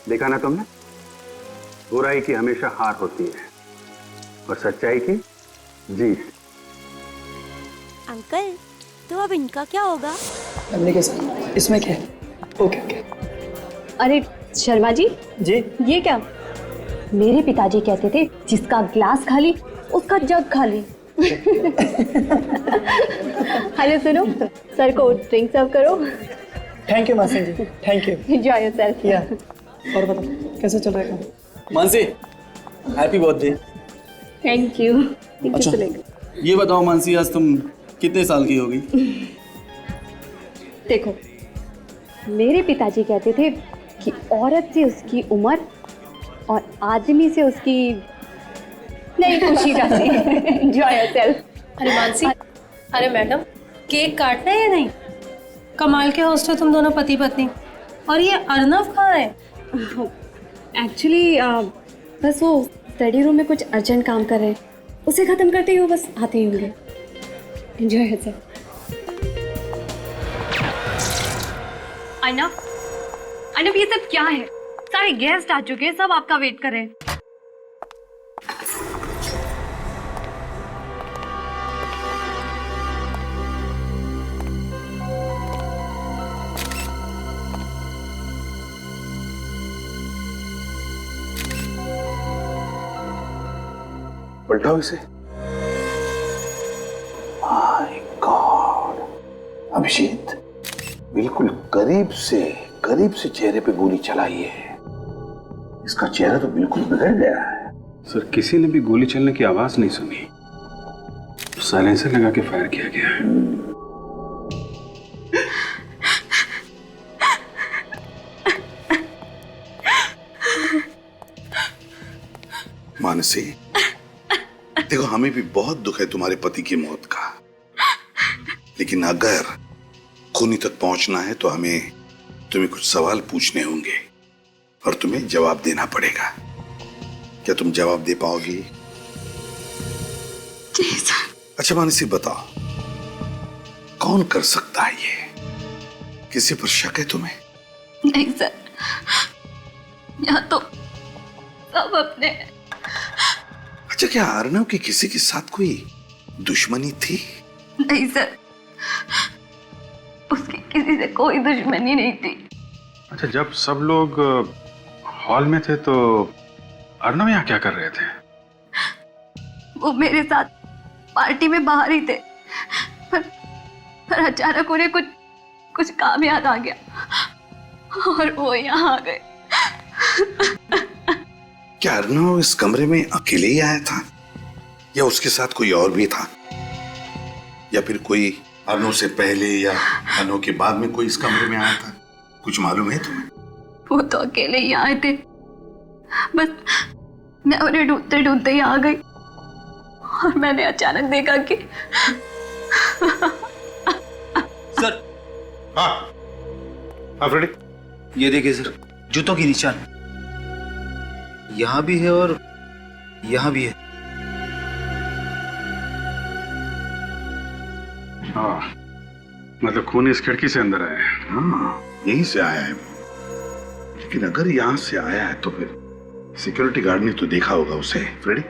देखा ना तुमने, बुराई की हमेशा हार होती है और सच्चाई की जीत। अंकल, तो अब इनका क्या होगा? इसमें क्या है? Okay okay. अरे शर्मा जी, ये क्या? मेरे पिताजी कहते थे जिसका ग्लास खाली उसका जग खाली। हेलो सुनो, सर को ड्रिंक सर्व करो। थैंक यू मासी जी, थैंक यू। Enjoy yourself. या और बताओ कैसे चल रहा है काम? Mansi, happy birthday. Thank you. अच्छा, ये बताओ मानसी, आज तुम कितने साल की होगी? देखो, मेरे पिताजी कहते थे कि औरत से उसकी उम्र और आदमी से उसकी नहीं खुशी रहती है। Enjoy yourself. अरे मानसी, अरे मैडम, केक काटना है या नहीं? कमाल के होस्ट हो तुम दोनों पति पत्नी। और ये अर्नव कहाँ है? एक्चुअली बस वो स्टडी रूम में कुछ अर्जेंट काम कर रहे हैं, उसे खत्म करते ही वो बस आते ही होंगे। Enjoy yourself. अर्नव, ये सब क्या है? सारे गेस्ट आ चुके हैं, सब आपका वेट कर रहे हैं। पलटाओ इसे। माय गॉड, अभिजीत बिल्कुल करीब से चेहरे पे गोली चलाई है। इसका चेहरा तो बिल्कुल बिगड़ गया है। सर, किसी ने भी गोली चलने की आवाज नहीं सुनी, साइलेंसर लगा के फायर किया गया है। मानसी, देखो हमें भी बहुत दुख है तुम्हारे पति की मौत का, लेकिन अगर खूनी तक पहुंचना है तो हमें तुम्हें कुछ सवाल पूछने होंगे और तुम्हें जवाब देना पड़ेगा। क्या तुम जवाब दे पाओगी? जी सर। अच्छा मानसी बताओ, कौन कर सकता है ये? किसी पर शक है तुम्हें? नहीं सर, यहाँ तो सब अपने। अच्छा, क्या अर्नव की किसी के साथ कोई दुश्मनी थी? नहीं सर, उसकी किसी से कोई दुश्मनी नहीं थी। अच्छा, जब सब लोग हॉल में थे तो अर्नव यहाँ क्या कर रहे थे? वो मेरे साथ पार्टी में बाहर ही थे, पर अचानक उन्हें कुछ काम याद आ गया और वो यहाँ आ गए। क्या अर्नव इस कमरे में अकेले ही आया था या उसके साथ कोई और भी था, या फिर कोई अर्नव से पहले या अर्नव के बाद में कोई इस कमरे में आया था? कुछ मालूम है तुम्हें? वो तो अकेले ही आए थे, बस मैं उन्हें ढूंढते ढूंढते ही आ गई और मैंने अचानक देखा कि सर। हाँ फ्रेडी, ये देखिए सर, जूतों की निशान यहाँ भी है और यहाँ भी है। हाँ, मतलब खून इस खिड़की से अंदर आया है। हाँ, यहीं से आया है, लेकिन अगर यहाँ से आया है तो फिर सिक्योरिटी गार्ड ने तो देखा होगा उसे। फ्रेडी,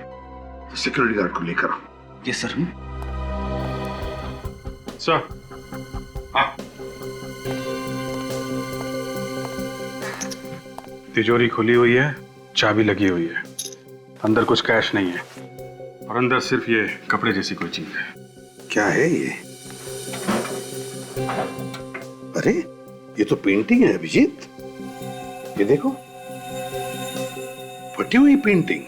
सिक्योरिटी गार्ड को लेकर आओ। Yes sir. सर, हाँ। तिजोरी खुली हुई है, चाबी लगी हुई है, अंदर कुछ कैश नहीं है और अंदर सिर्फ ये कपड़े जैसी कोई चीज है। क्या है ये? अरे ये तो पेंटिंग है अभिजीत, ये देखो, फटी हुई पेंटिंग।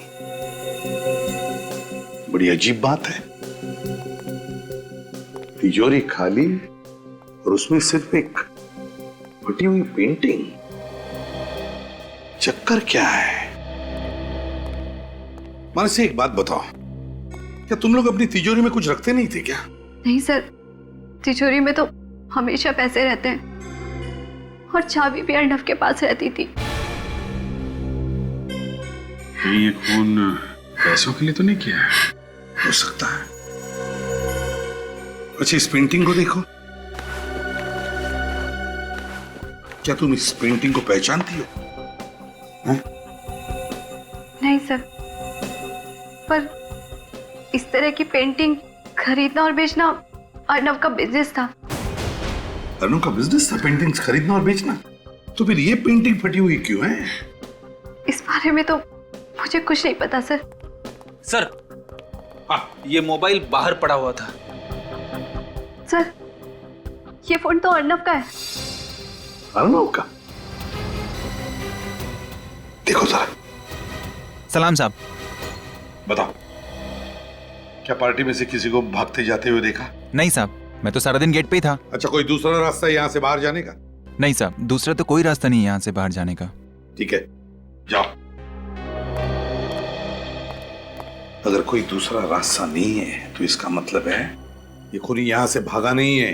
बड़ी अजीब बात है, तिजोरी खाली और उसमें सिर्फ एक फटी हुई पेंटिंग। चक्कर क्या है? मानसी, एक बात बताओ, क्या तुम लोग अपनी तिजोरी में कुछ रखते नहीं थे क्या? नहीं सर, तिजोरी में तो हमेशा पैसे रहते हैं और चाबी भी अर्नव के पास रहती थी। ये खून पैसों के लिए तो नहीं किया है? हो सकता है। अच्छा, इस पेंटिंग को देखो, क्या तुम इस पेंटिंग को पहचानती हो? नहीं सर, पर इस तरह की पेंटिंग खरीदना और बेचना अर्नव का बिजनेस था। अर्नव का बिजनेस था पेंटिंग्स खरीदना और बेचना? तो फिर ये पेंटिंग फटी हुई क्यों है? इस बारे में तो मुझे कुछ नहीं पता सर। सर, ये मोबाइल बाहर पड़ा हुआ था। सर, ये फोन तो अर्नव का है। अर्नव का? देखो जरा। सलाम साहब। बताओ, क्या पार्टी में से किसी को भागते जाते हुए देखा? नहीं साहब, मैं तो सारा दिन गेट पे ही था। अच्छा, कोई दूसरा रास्ता यहाँ से बाहर जाने का? नहीं साहब, दूसरा तो कोई रास्ता नहीं है यहाँ से बाहर जाने का। ठीक है, जाओ। अगर कोई दूसरा रास्ता नहीं है तो इसका मतलब है ये खूनी यहाँ से भागा नहीं है,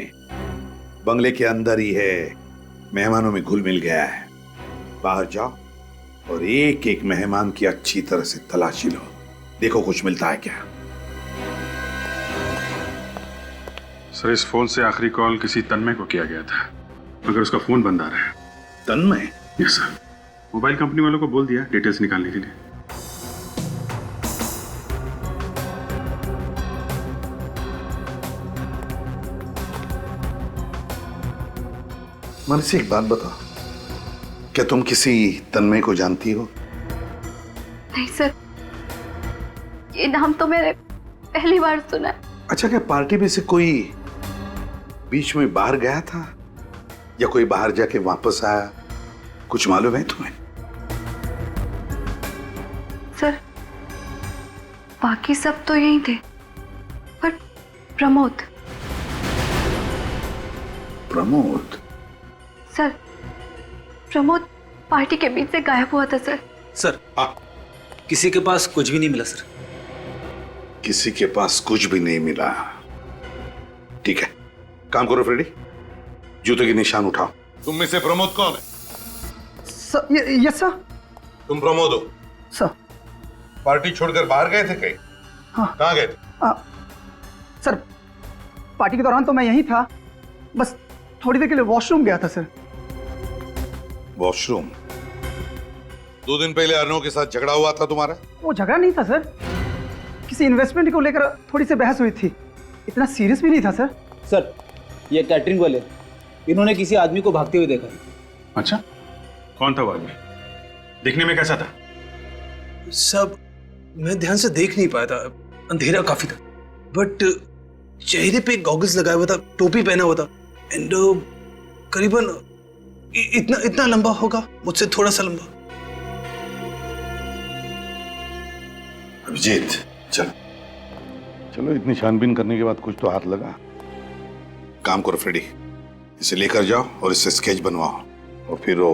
बंगले के अंदर ही है, मेहमानों में घुल मिल गया है। बाहर जाओ और एक एक मेहमान की अच्छी तरह से तलाशी लो, देखो कुछ मिलता है क्या। सर, इस फोन से आखिरी कॉल किसी तन्मय को किया गया था, मगर उसका फोन बंद आ रहा है। तन्मय? यस सर, मोबाइल कंपनी वालों को बोल दिया डिटेल्स निकालने के लिए। मनसी, एक बात बताओ, क्या तुम किसी तन्मय को जानती हो? नहीं सर, ये नाम तो मैंने पहली बार सुना है। अच्छा, क्या पार्टी में से कोई बीच में बाहर गया था या कोई बाहर जाके वापस आया, कुछ मालूम है तुम्हें? सर बाकी सब तो यही थे, पर प्रमोद सर, प्रमोद पार्टी के बीच से गायब हुआ था सर। सर किसी के पास कुछ भी नहीं मिला सर। किसी के पास कुछ भी नहीं मिला? ठीक है, काम करो फ्रेडी, जूते के निशान उठाओ। तुम में से प्रमोद कौन है? Yes sir. तुम प्रमोद हो? सर। पार्टी छोड़कर बाहर गए थे कहीं? हाँ। कहाँ गए थे? सर पार्टी के दौरान तो मैं यहीं था, बस थोड़ी देर के लिए वॉशरूम गया था सर। वॉशरूम? 2 दिन पहले अर्नव के साथ झगड़ा हुआ था तुम्हारा? वो झगड़ा नहीं था सर, किसी इन्वेस्टमेंट को लेकर थोड़ी सी बहस हुई थी, इतना सीरियस भी नहीं था सर। सर ये कैटरिंग वाले, इन्होंने किसी आदमी को भागते हुए देखा। अच्छा, कौन था वो आदमी? दिखने में कैसा था? सब मैं ध्यान से देख नहीं पाया था, अंधेरा काफी था, बट चेहरे पे गॉगल्स लगाया हुआ था, टोपी पहना हुआ था, एंड करीबन इतना लंबा होगा, मुझसे थोड़ा सा लंबा। अभिजीत चलो चलो, इतनी छानबीन करने के बाद कुछ तो हाथ लगा। काम करो फ्रेडी, इसे लेकर जाओ और इससे स्केच बनवाओ, और फिर वो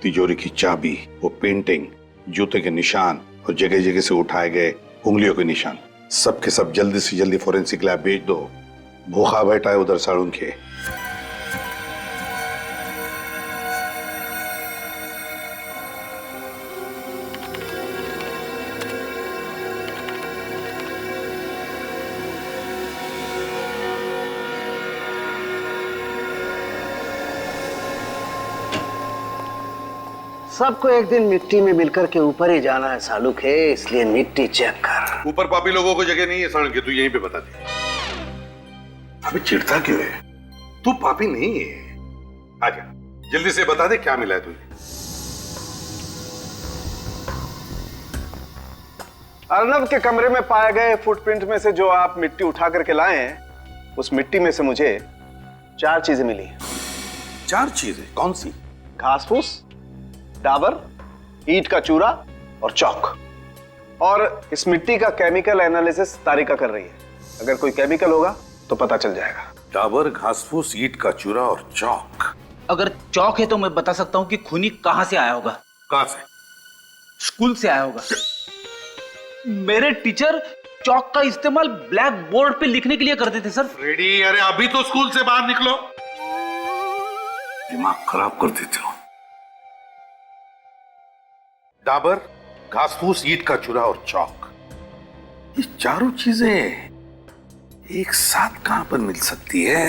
तिजोरी की चाबी, वो पेंटिंग, जूते के निशान और जगह जगह से उठाए गए उंगलियों के निशान, सब के सब जल्दी से जल्दी फोरेंसिक लैब भेज दो। भूखा बैठा है उधर साड़ून के। सबको एक दिन मिट्टी में मिलकर के ऊपर ही जाना है सालुक है, इसलिए मिट्टी चेक कर। ऊपर पापी लोगों को जगह नहीं है साड़ून के, तू यहीं पे बता दे। अभी चिढ़ता क्यों है? तू पापी नहीं है। आजा जल्दी से बता दे क्या मिला है तुझे। अर्नव के कमरे में पाए गए फुटप्रिंट में से जो आप मिट्टी उठा करके लाए हैं, उस मिट्टी में से मुझे 4 चीजें मिली हैं। 4 चीजें? कौन सी? घास फूस, डाबर, ईंट का चूरा और चौक। और इस मिट्टी का केमिकल एनालिसिस तारिका कर रही है, अगर कोई केमिकल होगा तो पता चल जाएगा। डाबर, घास फूस, ईंट का चूरा और चौक। अगर चौक है तो मैं बता सकता हूं कि खूनी कहां से आया होगा। कहां से? स्कूल से आया होगा। मेरे टीचर चौक का इस्तेमाल ब्लैक बोर्ड पे लिखने के लिए करते थे सर। रेडी, अरे अभी तो स्कूल से बाहर निकलो, दिमाग खराब कर देते हो। डाबर, घास फूस, ईंट का चूरा और चौक, ये चारों चीजें एक साथ कहां पर मिल सकती है?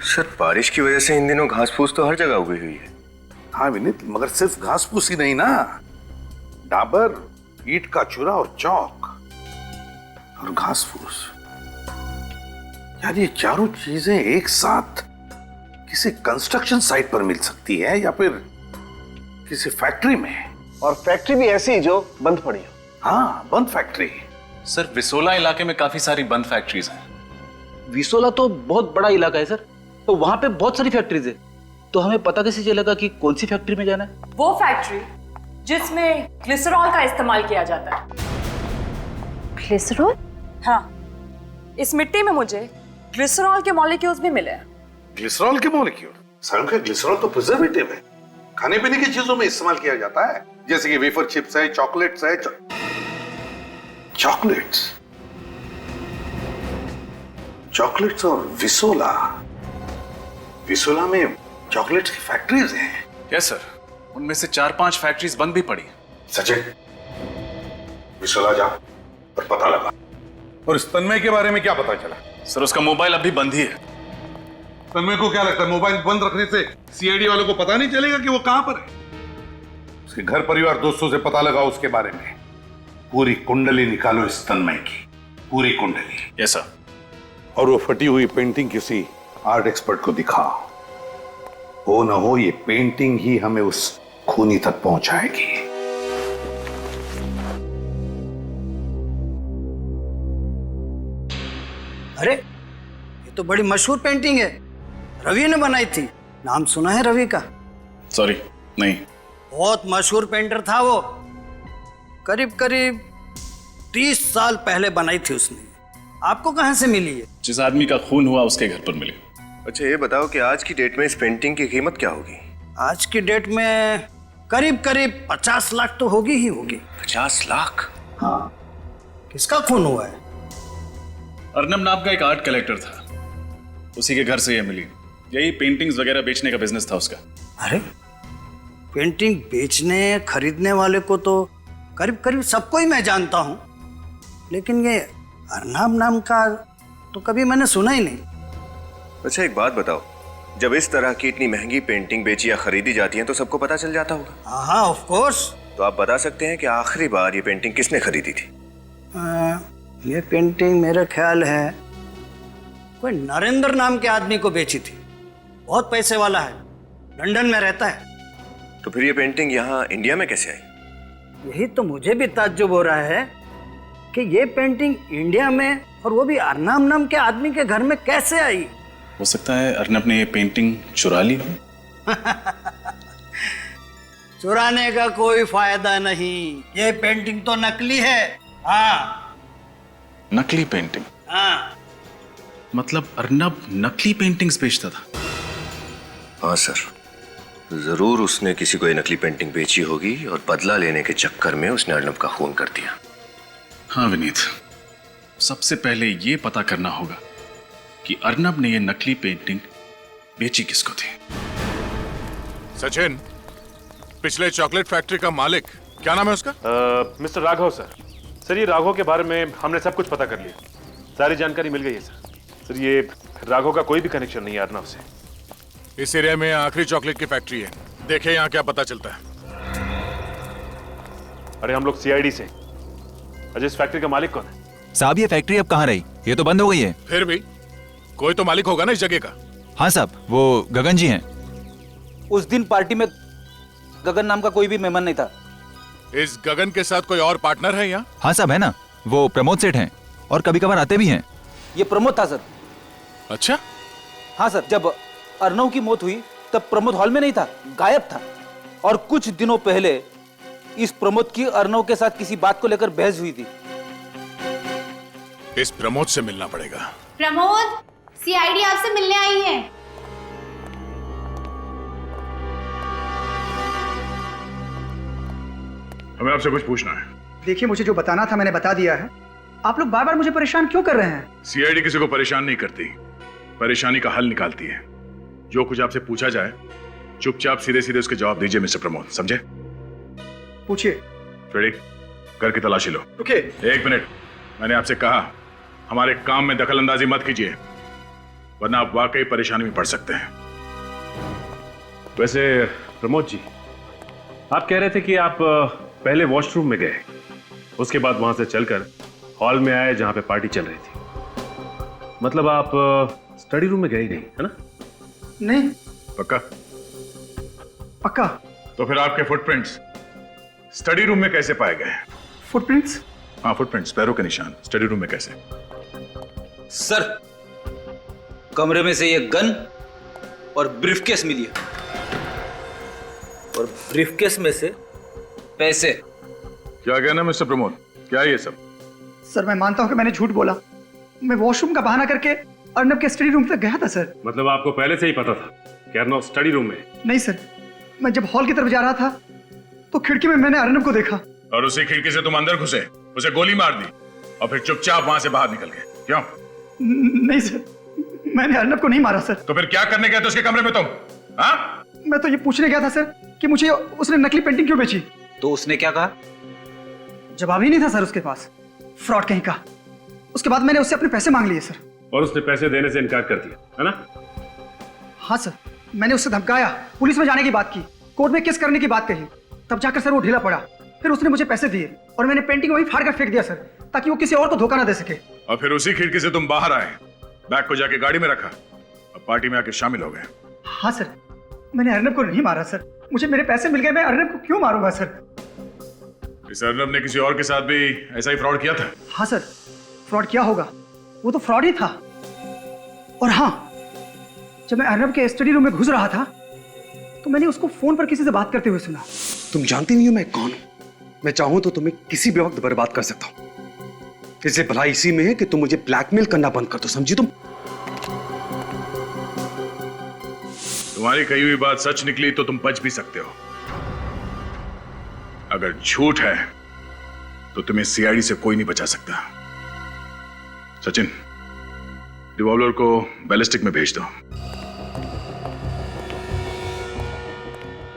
सर बारिश की वजह से इन दिनों घास फूस तो हर जगह उगी हुई है। हाँ विनीत, मगर सिर्फ घास फूस ही नहीं ना, डाबर, ईंट का चूरा और चौक और घास फूस, यार ये चारों चीजें एक साथ किसी कंस्ट्रक्शन साइट पर मिल सकती है या फिर किसी फैक्ट्री में, और फैक्ट्री भी ऐसी जो बंद पड़ी हो। हाँ, बंद फैक्ट्री। सर विसोला इलाके में काफी सारी बंद फैक्ट्रीज हैं। विसोला तो बहुत बड़ा इलाका है सर, तो वहां पे बहुत सारी फैक्ट्रीज है, तो हमें पता कैसे चलेगा कि कौन सी फैक्ट्री में जाना है? वो फैक्ट्री जिसमें ग्लिसरॉल का इस्तेमाल किया जाता है। ग्लिसरॉल? हाँ, इस मिट्टी में मुझे ग्लिसरॉल के मॉलिक्यूल्स भी मिले हैं। ग्लिसरॉल के मॉलिक्यूल? सालों का ग्लिसरॉल तो प्रिजर्वेटिव है, खाने पीने की चीजों में इस्तेमाल किया जाता है, जैसे कि वेफर चिप्स है, चॉकलेट्स है। चॉकलेट्स और विसोला। विसोला में चॉकलेट्स की फैक्ट्रीज हैं। यस सर, उनमें से 4-5 फैक्ट्रीज बंद भी पड़ी। सचिन, विसोला जा और पता लगा। और इस तन्मय के बारे में क्या पता चला? सर उसका मोबाइल अभी बंद ही है। तन्मय को क्या लगता है मोबाइल बंद रखने से सीआईडी वालों को पता नहीं चलेगा कि वो कहां पर है? उसके घर परिवार दोस्तों से पता लगा उसके बारे में। पूरी कुंडली निकालो इस तन्मय की, पूरी कुंडली। Yes sir. और वो फटी हुई पेंटिंग किसी आर्ट एक्सपर्ट को दिखाओ। हो ना हो ये पेंटिंग ही हमें उस खूनी तक पहुंचाएगी। अरे ये तो बड़ी मशहूर पेंटिंग है, रवि ने बनाई थी। नाम सुना है रवि का? सॉरी, नहीं। बहुत मशहूर पेंटर था वो। करीब करीब 30 साल पहले बनाई थी उसने। आपको कहां से मिली है? जिस आदमी का खून हुआ उसके घर पर मिली। अच्छा ये बताओ कि आज की डेट में इस पेंटिंग की कीमत क्या होगी? आज की डेट में करीब करीब 50 लाख तो होगी ही होगी। 50 लाख? हाँ। किसका खून हुआ है? अर्नब नाम का एक आर्ट कलेक्टर था, उसी के घर से ये मिली। यही पेंटिंग्स वगैरह बेचने का बिजनेस था उसका। अरे पेंटिंग बेचने खरीदने वाले को तो करीब करीब सबको ही मैं जानता हूं, लेकिन ये अर्नब नाम का तो कभी मैंने सुना ही नहीं। अच्छा एक बात बताओ, जब इस तरह की इतनी महंगी पेंटिंग बेची या खरीदी जाती है तो सबको पता चल जाता होगा? हाँ ऑफ कोर्स। तो आप बता सकते हैं कि आखिरी बार ये पेंटिंग किसने खरीदी थी? ये पेंटिंग मेरा ख्याल है कोई नरेंद्र नाम के आदमी को बेची थी। बहुत पैसे वाला है, लंदन में रहता है। तो फिर ये पेंटिंग यहाँ इंडिया में कैसे आई? यही तो मुझे भी ताज्जुब हो रहा है कि ये पेंटिंग इंडिया में, और वो भी अर्नब नाम के आदमी के घर में कैसे आई? हो सकता है अर्नब ने ये पेंटिंग चुरा ली हो। चुराने का कोई फायदा नहीं, ये पेंटिंग तो नकली है। हाँ नकली पेंटिंग? हाँ। मतलब अर्नब नकली पेंटिंग्स बेचता था? हाँ सर, जरूर उसने किसी को ये नकली पेंटिंग बेची होगी और बदला लेने के चक्कर में उसने अर्नब का खून कर दिया। हाँ विनीत, सबसे पहले ये पता करना होगा कि अर्नब ने ये नकली पेंटिंग बेची किसको थी। सचिन, पिछले चॉकलेट फैक्ट्री का मालिक क्या नाम है उसका? Mister Raghav sir. सर ये राघव के बारे में हमने सब कुछ पता कर लिया, सारी जानकारी मिल गई है सर। सर ये राघव का कोई भी कनेक्शन नहीं है अर्नब से। इस एरिया में आखिरी चॉकलेट की फैक्ट्री है, देखे यहाँ क्या पता चलता है। अरे हम लोग सीआईडी से। अजय इस फैक्ट्री का मालिक कौन है? साहब ये फैक्ट्री अब कहाँ रही? ये तो बंद हो गई है। फिर भी कोई तो मालिक होगा ना इस जगह का। हाँ साहब, वो गगन जी हैं। उस दिन पार्टी में गगन नाम का कोई भी मेहमान नहीं था। इस गगन के साथ कोई और पार्टनर है यहाँ? हाँ साहब है ना, वो प्रमोद सेठ हैं और कभी कभार आते भी हैं। ये प्रमोद था सर। अच्छा? हाँ सर, जब अर्नब की मौत हुई तब प्रमोद हॉल में नहीं था, गायब था। और कुछ दिनों पहले इस प्रमोद की अर्नब के साथ किसी बात को लेकर बहस हुई थी। इस प्रमोद से मिलना पड़ेगा। प्रमोद, सीआईडी आपसे मिलने आई है। हमें आपसे कुछ पूछना है। देखिए मुझे जो बताना था मैंने बता दिया है। आप लोग बार बार मुझे परेशान क्यों कर रहे हैं? सीआईडी किसी को परेशान नहीं करती, परेशानी का हल निकालती है। जो कुछ आपसे पूछा जाए चुपचाप सीधे सीधे उसके जवाब दीजिए मिस्टर प्रमोद, समझे? पूछिए। रेडी? घर की तलाशी लो। ओके। 1 मिनट, मैंने आपसे कहा हमारे काम में दखल अंदाजी मत कीजिए, वरना आप वाकई परेशानी में पड़ सकते हैं। वैसे प्रमोद जी, आप कह रहे थे कि आप पहले वॉशरूम में गए, उसके बाद वहां से चलकर हॉल में आए जहां पे पार्टी चल रही थी। मतलब आप स्टडी रूम में गए ही नहीं, है ना? नहीं। पक्का? पक्का। तो फिर आपके फुटप्रिंट्स स्टडी रूम में कैसे पाए गए? फुटप्रिंट्स? हाँ फुटप्रिंट्स, पैरों के निशान स्टडी रूम में कैसे? सर कमरे में से ये गन और ब्रीफकेस मिली है, और ब्रीफकेस में से पैसे। क्या कहना मिस्टर प्रमोद, क्या है ये सब? सर मैं मानता हूं कि मैंने झूठ बोला। मैं वॉशरूम का बहाना करके अर्नब के स्टडी रूम तक गया था सर। मतलब आपको पहले से ही पता था कि अर्नब स्टडी रूम में? नहीं सर, मैं जब हॉल की तरफ जा रहा था तो खिड़की में मैंने अर्नब को देखा। और उसी खिड़की से तुम अंदर घुसे, उसे गोली मार दी और फिर चुपचाप वहां से बाहर निकल गए, क्यों? नहीं सर, मैंने अर्नब को नहीं मारा सर। तो फिर क्या करने गए थे उसके कमरे में तुम? हाँ? मैं तो ये पूछने गया था सर कि मुझे उसने नकली पेंटिंग क्यों बेची। तो उसने क्या कहा? जवाब ही नहीं था सर उसके पास, फ्रॉड कहीं का। उसके बाद मैंने उससे अपने पैसे मांग लिए सर। और उसने पैसे देने से इनकार कर दिया, है ना? हाँ सर, मैंने उससे धमकाया, पुलिस में जाने की बात की, कोर्ट में केस करने की बात कही, तब जाकर सर वो ढीला पड़ा। फिर उसने मुझे पैसे दिए और मैंने पेंटिंग वहीं फाड़ कर फेंक दिया सर, ताकि वो किसी और को धोखा ना दे सके। और फिर उसी खिड़की से तुम बाहर आए, बैग को जाके गाड़ी में रखा और पार्टी में आके शामिल हो गए। हाँ सर, मैंने अर्नब को नहीं मारा सर, मुझे मेरे पैसे मिल गए, मैं अर्नब को क्यों मारूंगा सर? इस अर्नब ने किसी और के साथ भी ऐसा ही फ्रॉड किया था? हाँ सर, फ्रॉड किया होगा, वो तो फ्रॉड ही था। और हाँ, जब मैं अर्नब के स्टडी रूम में घुस रहा था तो मैंने उसको फोन पर किसी से बात करते हुए सुना। तुम जानती नहीं हो मैं कौन हूं। मैं चाहूं तो तुम्हें किसी भी वक्त बर्बाद कर सकता हूं। इसलिए भलाई इसी में है कि तुम मुझे ब्लैकमेल करना बंद कर दो, समझी तुम? तुम्हारी कही हुई बात सच निकली तो तुम बच भी सकते हो, अगर झूठ है तो तुम्हें सीआईडी से कोई नहीं बचा सकता। सचिन, रिवॉल्वर को बैलिस्टिक में भेज दो।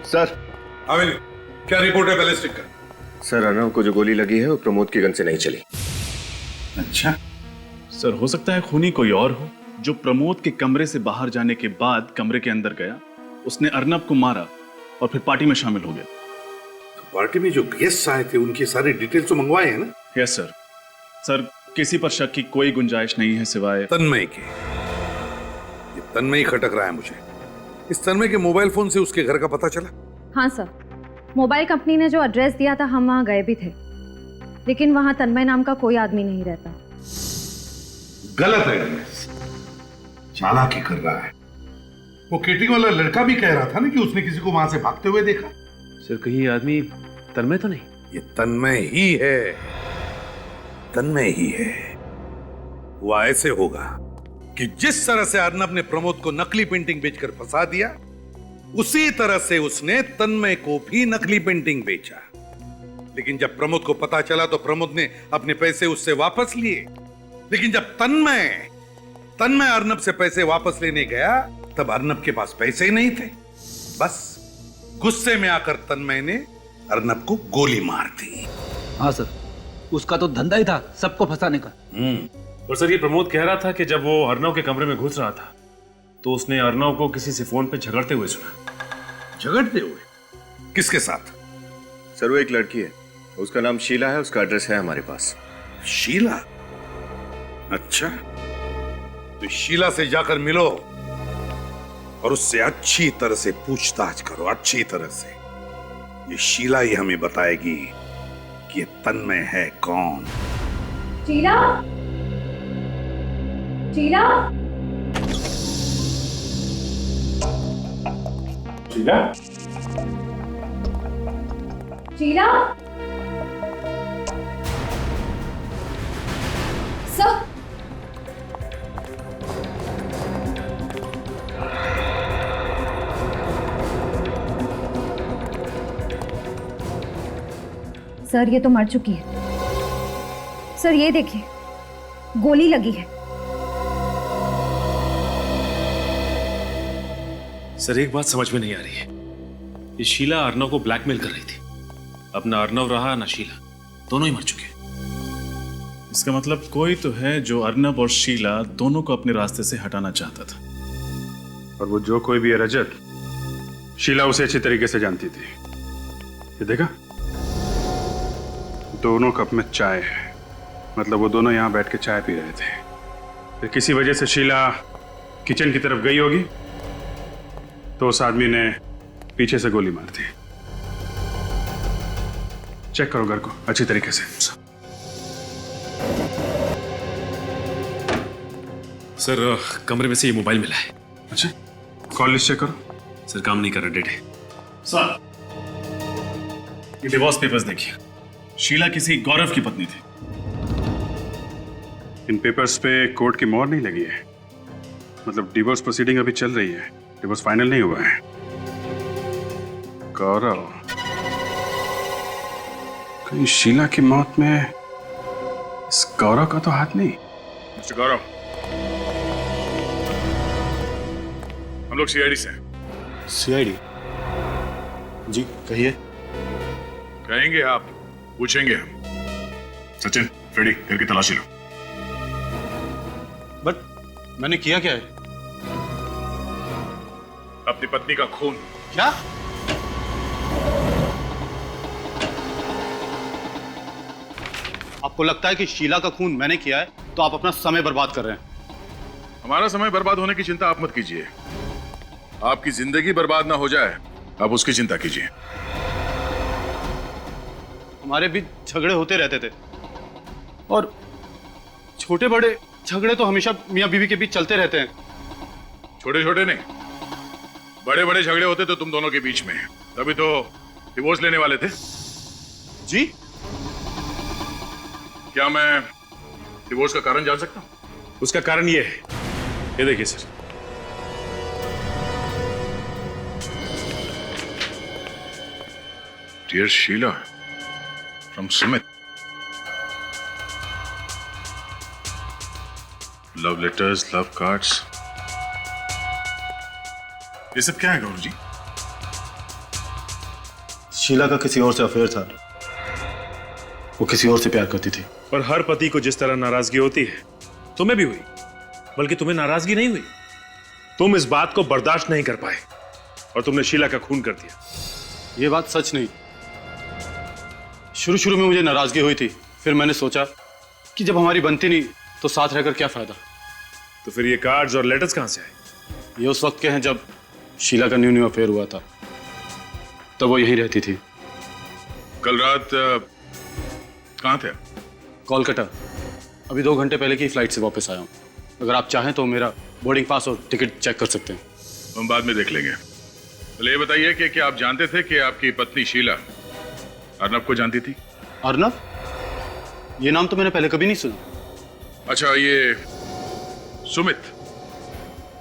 सर। अविन, क्या रिपोर्ट है बैलिस्टिक का? सर, अर्नव को जो गोली लगी है वो प्रमोद की गन से नहीं चली। अच्छा सर, हो सकता है खूनी कोई और हो जो प्रमोद के कमरे से बाहर जाने के बाद कमरे के अंदर गया, उसने अर्नब को मारा और फिर पार्टी में शामिल हो गया। तो पार्टी में जो गेस्ट आए थे उनकी सारी डिटेल्स तो मंगवाए हैं ना? Yes sir. सर, किसी पर शक की कोई गुंजाइश नहीं है सिवाय तन्मय के। ये तन्मय खटक रहा है मुझे। इस तन्मय के मोबाइल फोन से उसके घर का पता चला? हाँ सर, मोबाइल कंपनी ने जो एड्रेस दिया था हम वहाँ गए भी थे, लेकिन वहाँ तन्मय नाम का कोई आदमी नहीं रहता। गलत एड्रेस, चालाकी कर रहा है। वो केटरिंग वाला लड़का भी कह रहा था ना कि उसने किसी को वहां से भागते हुए देखा। सर, कहीं ये आदमी तन्मय तो नहीं? ये तन्मय ही है, तन्मय ही है। वो ऐसे होगा कि जिस तरह से अर्नब ने प्रमोद को नकली पेंटिंग बेचकर फंसा दिया, उसी तरह से उसने तन्मय को भी नकली पेंटिंग बेचा। लेकिन जब प्रमोद को पता चला तो प्रमोद ने अपने पैसे उससे वापस लिए। लेकिन जब तन्मय अर्नब से पैसे वापस लेने गया तब अर्नब के पास पैसे ही नहीं थे। बस गुस्से में आकर तन्मय ने अर्नब को गोली मार दी। हाँ सर, उसका तो धंधा ही था सबको फंसाने का। और सर, ये प्रमोद कह रहा था कि जब वो अर्नव के कमरे में घुस रहा था तो उसने अर्नव को किसी से फोन पे झगड़ते हुए सुना। झगड़ते हुए? किसके साथ? सर, वो एक लड़की है, उसका नाम शीला है, उसका एड्रेस है हमारे पास। शीला? अच्छा, तो शीला से जाकर मिलो और उससे अच्छी तरह से पूछताछ करो, अच्छी तरह से। ये शीला ही हमें बताएगी कि ये तन्मय है कौन। शीला? शीला? शीला? शीला? सर, सर ये तो मर चुकी है। सर ये देखिए, गोली लगी है। सर, एक बात समझ में नहीं आ रही है। ये शीला अर्नव को ब्लैकमेल कर रही थी। अब ना अर्नव रहा ना शीला, दोनों ही मर चुके। इसका मतलब कोई तो है जो अर्नब और शीला दोनों को अपने रास्ते से हटाना चाहता था। और वो जो कोई भी है रजत, शीला उसे अच्छी तरीके से जानती थी। ये देखा, दोनों कप में चाय है, मतलब वो दोनों यहाँ बैठ के चाय पी रहे थे। फिर किसी वजह से शीला किचन की तरफ गई होगी तो उस आदमी ने पीछे से गोली मार दी। चेक करो घर को अच्छी तरीके से। सर, कमरे में से ये मोबाइल मिला है। अच्छा, कॉल लिस्ट चेक करो। सर, काम नहीं कर रहा, डेट है। सर, ये डिवोर्स पेपर्स देखिए। शीला किसी गौरव की पत्नी थी। इन पेपर्स पे कोर्ट की मोहर नहीं लगी है, मतलब डिवोर्स प्रोसीडिंग अभी चल रही है, डिवोर्स फाइनल नहीं हुआ है। गौरव, कहीं शीला की मौत में इस गौरव का तो हाथ नहीं? मिस्टर गौरव, हम लोग सीआईडी से हैं। सीआईडी? जी कहिए। कहेंगे आप, पूछेंगे हम। सचिन, फ्रेडी, घर की तलाशी लो। बट मैंने किया क्या है? अपनी पत्नी का खून। क्या? आपको लगता है कि शीला का खून मैंने किया है तो आप अपना समय बर्बाद कर रहे हैं। हमारा समय बर्बाद होने की चिंता आप मत कीजिए। आपकी जिंदगी बर्बाद ना हो जाए, आप उसकी चिंता कीजिए। हमारे बीच झगड़े होते रहते थे और छोटे बड़े झगड़े तो हमेशा मियां बीवी के बीच चलते रहते हैं। छोटे छोटे नहीं, बड़े बड़े झगड़े होते तो तुम दोनों के बीच में, तभी तो डिवोर्स लेने वाले थे। जी? क्या मैं डिवोर्स का कारण जान सकता हूँ? उसका कारण ये है, ये देखिए sir. Dear Sheela, from Sumit. Love letters, love cards, ये सब क्या है गौरव जी? शीला का किसी और से अफेयर था, वो किसी और से प्यार करती थी। और हर पति को जिस तरह नाराजगी होती है, तुम्हें भी हुई, बल्कि तुम्हें नाराजगी नहीं हुई, तुम इस बात को बर्दाश्त नहीं कर पाए और तुमने शीला का खून कर दिया। ये बात सच नहीं। शुरू शुरू में मुझे नाराजगी हुई थी, फिर मैंने सोचा कि जब हमारी बनती नहीं तो साथ रहकर क्या फायदा। तो फिर ये कार्ड्स और लेटर्स कहां से आए? ये उस वक्त के हैं जब शीला का न्यू अफेयर हुआ था, तब वो यहीं रहती थी। कल रात कहां थे? कोलकाता। अभी 2 घंटे पहले की फ्लाइट से वापस आया हूँ। अगर आप चाहें तो मेरा बोर्डिंग पास और टिकट चेक कर सकते हैं। हम बाद में देख लेंगे। पहले ये बताइए कि क्या आप जानते थे कि आपकी पत्नी शीला अर्नब को जानती थी? अर्नब? ये नाम तो मैंने पहले कभी नहीं सुना। अच्छा, ये सुमित,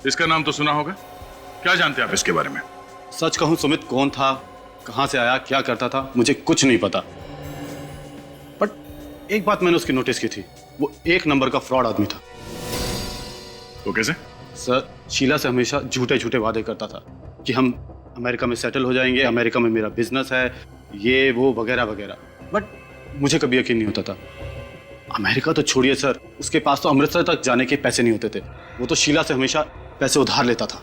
इसका नाम तो सुना होगा, क्या जानते हैं आप इसके बारे में? सच कहूं, सुमित कौन था, कहां से आया, क्या करता था, मुझे कुछ नहीं पता। बट एक बात मैंने उसकी नोटिस की थी, वो 1 नंबर का फ्रॉड आदमी था। वो कैसे? सर, शीला से हमेशा झूठे झूठे वादे करता था कि हम अमेरिका में सेटल हो जाएंगे, अमेरिका में मेरा बिजनेस है, ये वो वगैरह वगैरह। बट मुझे कभी यकीन नहीं होता था। अमेरिका तो छोड़िए सर, उसके पास तो अमृतसर तक जाने के पैसे नहीं होते थे। वो तो शीला से हमेशा पैसे उधार लेता था।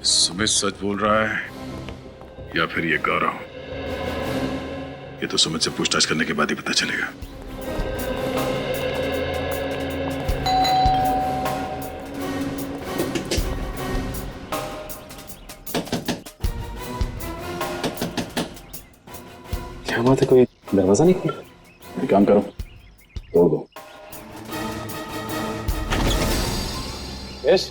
सुमित सच बोल रहा है या फिर ये गौरव? ये तो सुमित से पूछताछ करने के बाद ही पता चलेगा। क्या बात है, कोई दरवाजा नहीं खुला? एक काम करो, तोड़ दो। यस,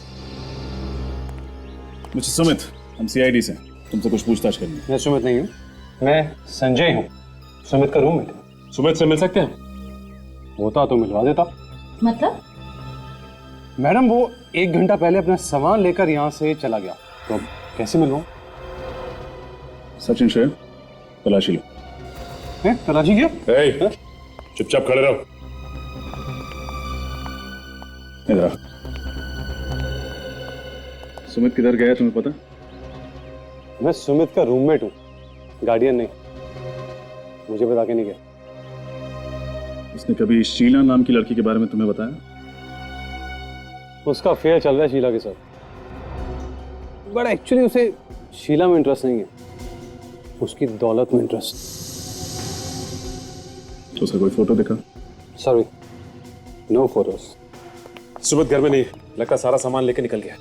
मिस्टर सुमित, हम सीआईडी से, तुमसे कुछ पूछताछ करनी है। मैं सुमित नहीं हूँ, मैं संजय हूँ, सुमित का रूममेट। सुमित से मिल सकते हैं? होता तो मिलवा देता। मतलब? मैडम, वो 1 घंटा पहले अपना सामान लेकर यहाँ से चला गया, तो कैसे मिलूँ? सचिन शेर, तलाशी लो। तलाशी क्या? चुपचाप खड़े रहो। इधर। सुमित किधर गया तुम्हें पता? मैं सुमित का रूममेट हूँ, गार्डियन नहीं। मुझे बता के नहीं गया। उसने कभी शीला नाम की लड़की के बारे में तुम्हें बताया? उसका अफेयर चल रहा है शीला के साथ, बट एक्चुअली उसे शीला में इंटरेस्ट नहीं है, उसकी दौलत में इंटरेस्ट। तो उसका कोई फोटो दिखा? Sorry, no photos. सुमित घर में नहीं, लगता सारा सामान लेके निकल गया।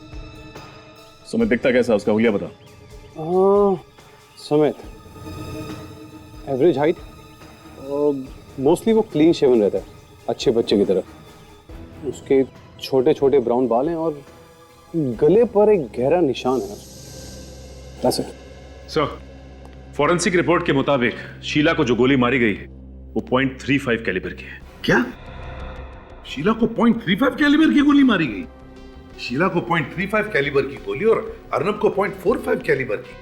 सुमित दिखता कैसा, उसका हुलिया बता। सुमित एवरेज हाइट, मोस्टली वो क्लीन शेवन रहता है, अच्छे बच्चे की तरह। उसके छोटे छोटे ब्राउन बाल हैं और गले पर एक गहरा निशान है। That's it. Sir, forensic report के मुताबिक शीला को जो गोली मारी गई है वो .35 कैलिबर की है। क्या? शीला को .35 कैलिबर की गोली मारी गई? शीला को .35 कैलिबर की गोली और अर्नब को .45 कैलिबर की?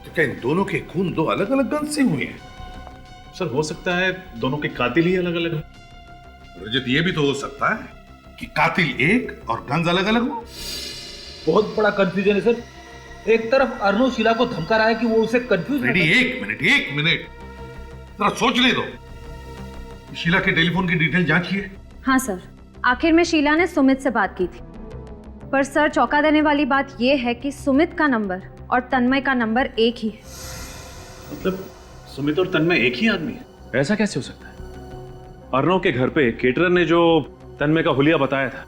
तो क्या इन दोनों के खून 2 अलग अलग गन से हुए हैं? सर, हो सकता है दोनों के कातिल ही अलग अलग हो। रजत, ये भी तो हो सकता है कि कातिल एक और गन्स अलग अलग हो। बहुत बड़ा कंफ्यूजन है सर। एक तरफ अर्नव शीला को धमका रहा है कि वो उसे कंफ्यूज रेडी, एक मिनट जरा सोच ले दो। शीला के टेलीफोन की डिटेल जांचिए। हाँ सर, आखिर में शीला ने सुमित से बात की थी, पर सर चौंका देने वाली बात यह है कि सुमित का नंबर और तन्मय का नंबर एक ही है। मतलब सुमित और तन्मय एक ही आदमी है? ऐसा कैसे हो सकता है? अर्नव के घर पे केटरर ने जो तन्मय का हुलिया बताया था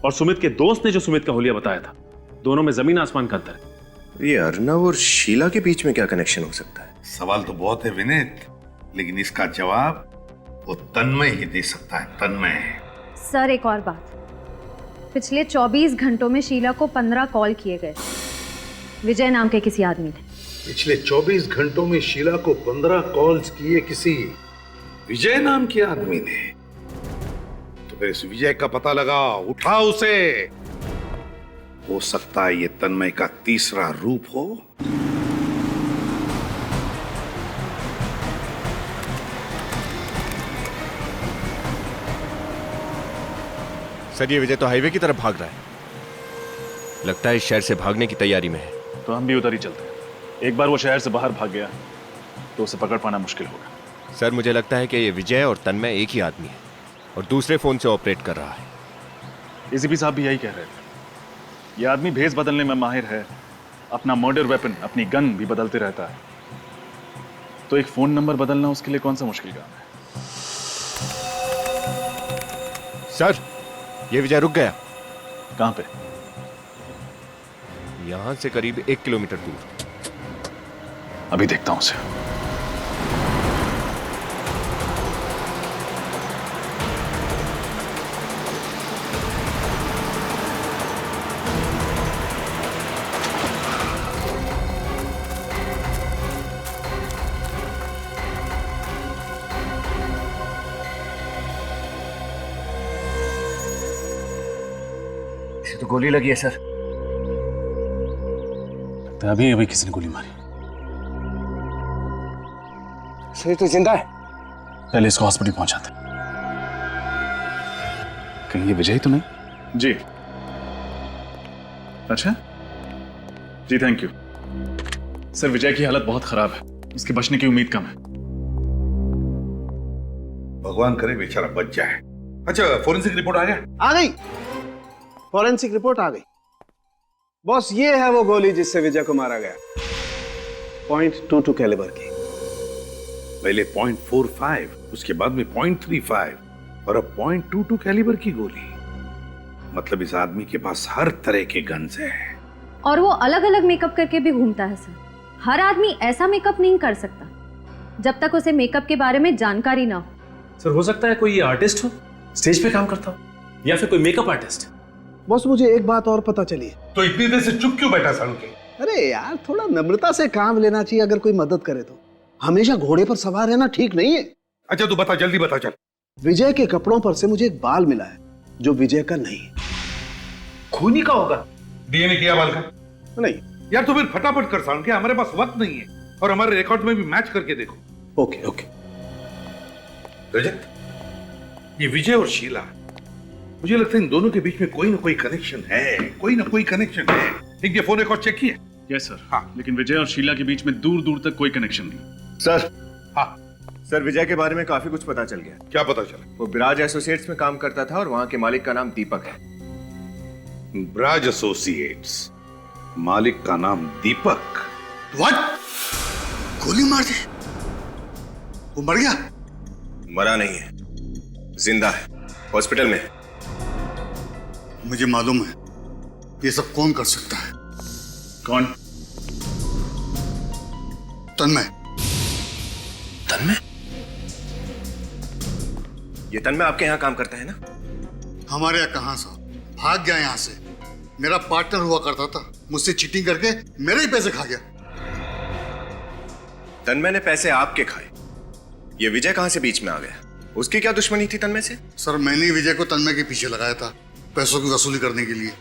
और सुमित के दोस्त ने जो सुमित का हुलिया बताया था, दोनों में जमीन आसमान का अंतर है। ये अर्नव और शीला के बीच में क्या कनेक्शन हो सकता है? सवाल तो बहुत है विनीत, लेकिन इसका जवाब वो तन्मय ही दे सकता है। तन्मय सर एक और बात, पिछले 24 घंटों में शीला को 15 कॉल किए गए विजय नाम के किसी आदमी ने। पिछले 24 घंटों में शीला को 15 कॉल्स किए किसी विजय नाम के आदमी ने। तो फिर इस विजय का पता लगा, उठा उसे। हो सकता है ये तन्मय का तीसरा रूप हो। सर ये विजय तो हाईवे की तरफ भाग रहा है, लगता है इस शहर से भागने की तैयारी में है। तो हम भी उधर ही चलते हैं। एक बार वो शहर से बाहर भाग गया तो उसे पकड़ पाना मुश्किल होगा। सर मुझे लगता है कि ये विजय और तन्मय एक ही आदमी है और दूसरे फोन से ऑपरेट कर रहा है। एसीपी साहब भी यही कह रहे थे। ये आदमी भेस बदलने में माहिर है, अपना मर्डर वेपन, अपनी गन भी बदलते रहता है। तो एक फोन नंबर बदलना उसके लिए कौन सा मुश्किल काम है। सर ये विजय रुक गया। कहां पे? यहां से करीब 1 किलोमीटर दूर। अभी देखता हूं उसे। इसे तो गोली लगी है सर। तो अभी अभी किसी ने गोली मारी। सही तो जिंदा है। पहले इसको हॉस्पिटल पहुंचाते। कहीं ये विजय तो नहीं? जी। अच्छा जी, थैंक यू सर। विजय की हालत बहुत खराब है, उसके बचने की उम्मीद कम है। भगवान करे बेचारा बच जाए। अच्छा फोरेंसिक रिपोर्ट आ गया? आ गई, फॉरेंसिक रिपोर्ट आ गई। बॉस ये है वो गोली जिससे विजय को मारा गया, .22 कैलिबर की। पहले 0.45, उसके बाद में 0.35 और अब 0.22 कैलिबर की गोली। मतलब इस आदमी के पास हर तरह के गन्स है। और वो अलग अलग मेकअप करके भी घूमता है सर। हर आदमी ऐसा मेकअप नहीं कर सकता जब तक उसे मेकअप के बारे में जानकारी ना हो। सर हो सकता है कोई आर्टिस्ट हो, स्टेज पे काम करता हो, या फिर कोई मेकअप आर्टिस्ट। बॉस मुझे एक बात और पता चली है। तो इतनी देर से चुप क्यों बैठा सालू के? अरे यार थोड़ा नम्रता से काम लेना चाहिए अगर कोई मदद करे तो। हमेशा घोड़े पर सवार रहना ठीक नहीं है। अच्छा तू बता, जल्दी बता चल। विजय के कपड़ों पर से मुझे एक बाल मिला है जो विजय का नहीं है। खूनी का होगा? डीएनए किया बाल का? नहीं यार तो फिर फटाफट कर सालू के, हमारे पास वक्त नहीं है और हमारे रिकॉर्ड में भी मैच करके देखो। Okay okay. रजत, ये विजय और शीला, मुझे लगता है इन दोनों के बीच में कोई ना कोई कनेक्शन है, कोई ना कोई कनेक्शन है। इनके फोन रिकॉर्ड चेक किए? Yes sir. हाँ, लेकिन विजय और शीला के बीच में दूर दूर तक कोई कनेक्शन नहीं। सर। हाँ सर विजय के बारे में काफी कुछ पता चल गया। क्या पता चला? वो ब्राज एसोसिएट्स में काम करता था और वहां के मालिक का नाम दीपक है। ब्राज एसोसिएट्स, मालिक का नाम दीपक। व्हाट? गोली मार दी? वो मर गया? मरा नहीं है, जिंदा है, हॉस्पिटल में। मुझे मालूम है ये सब कौन कर सकता है। कौन? तन्मय। तन्मय? ये तन्मय आपके यहाँ काम करता है ना? हमारे यहाँ कहां साहब, भाग गया यहाँ से। मेरा पार्टनर हुआ करता था, मुझसे चीटिंग करके मेरे ही पैसे खा गया। तन्मय ने पैसे आपके खाए, ये विजय कहां से बीच में आ गया? उसकी क्या दुश्मनी थी तन्मय से? सर मैंने विजय को तन्मय के पीछे लगाया था पैसों की वसूली करने के लिए।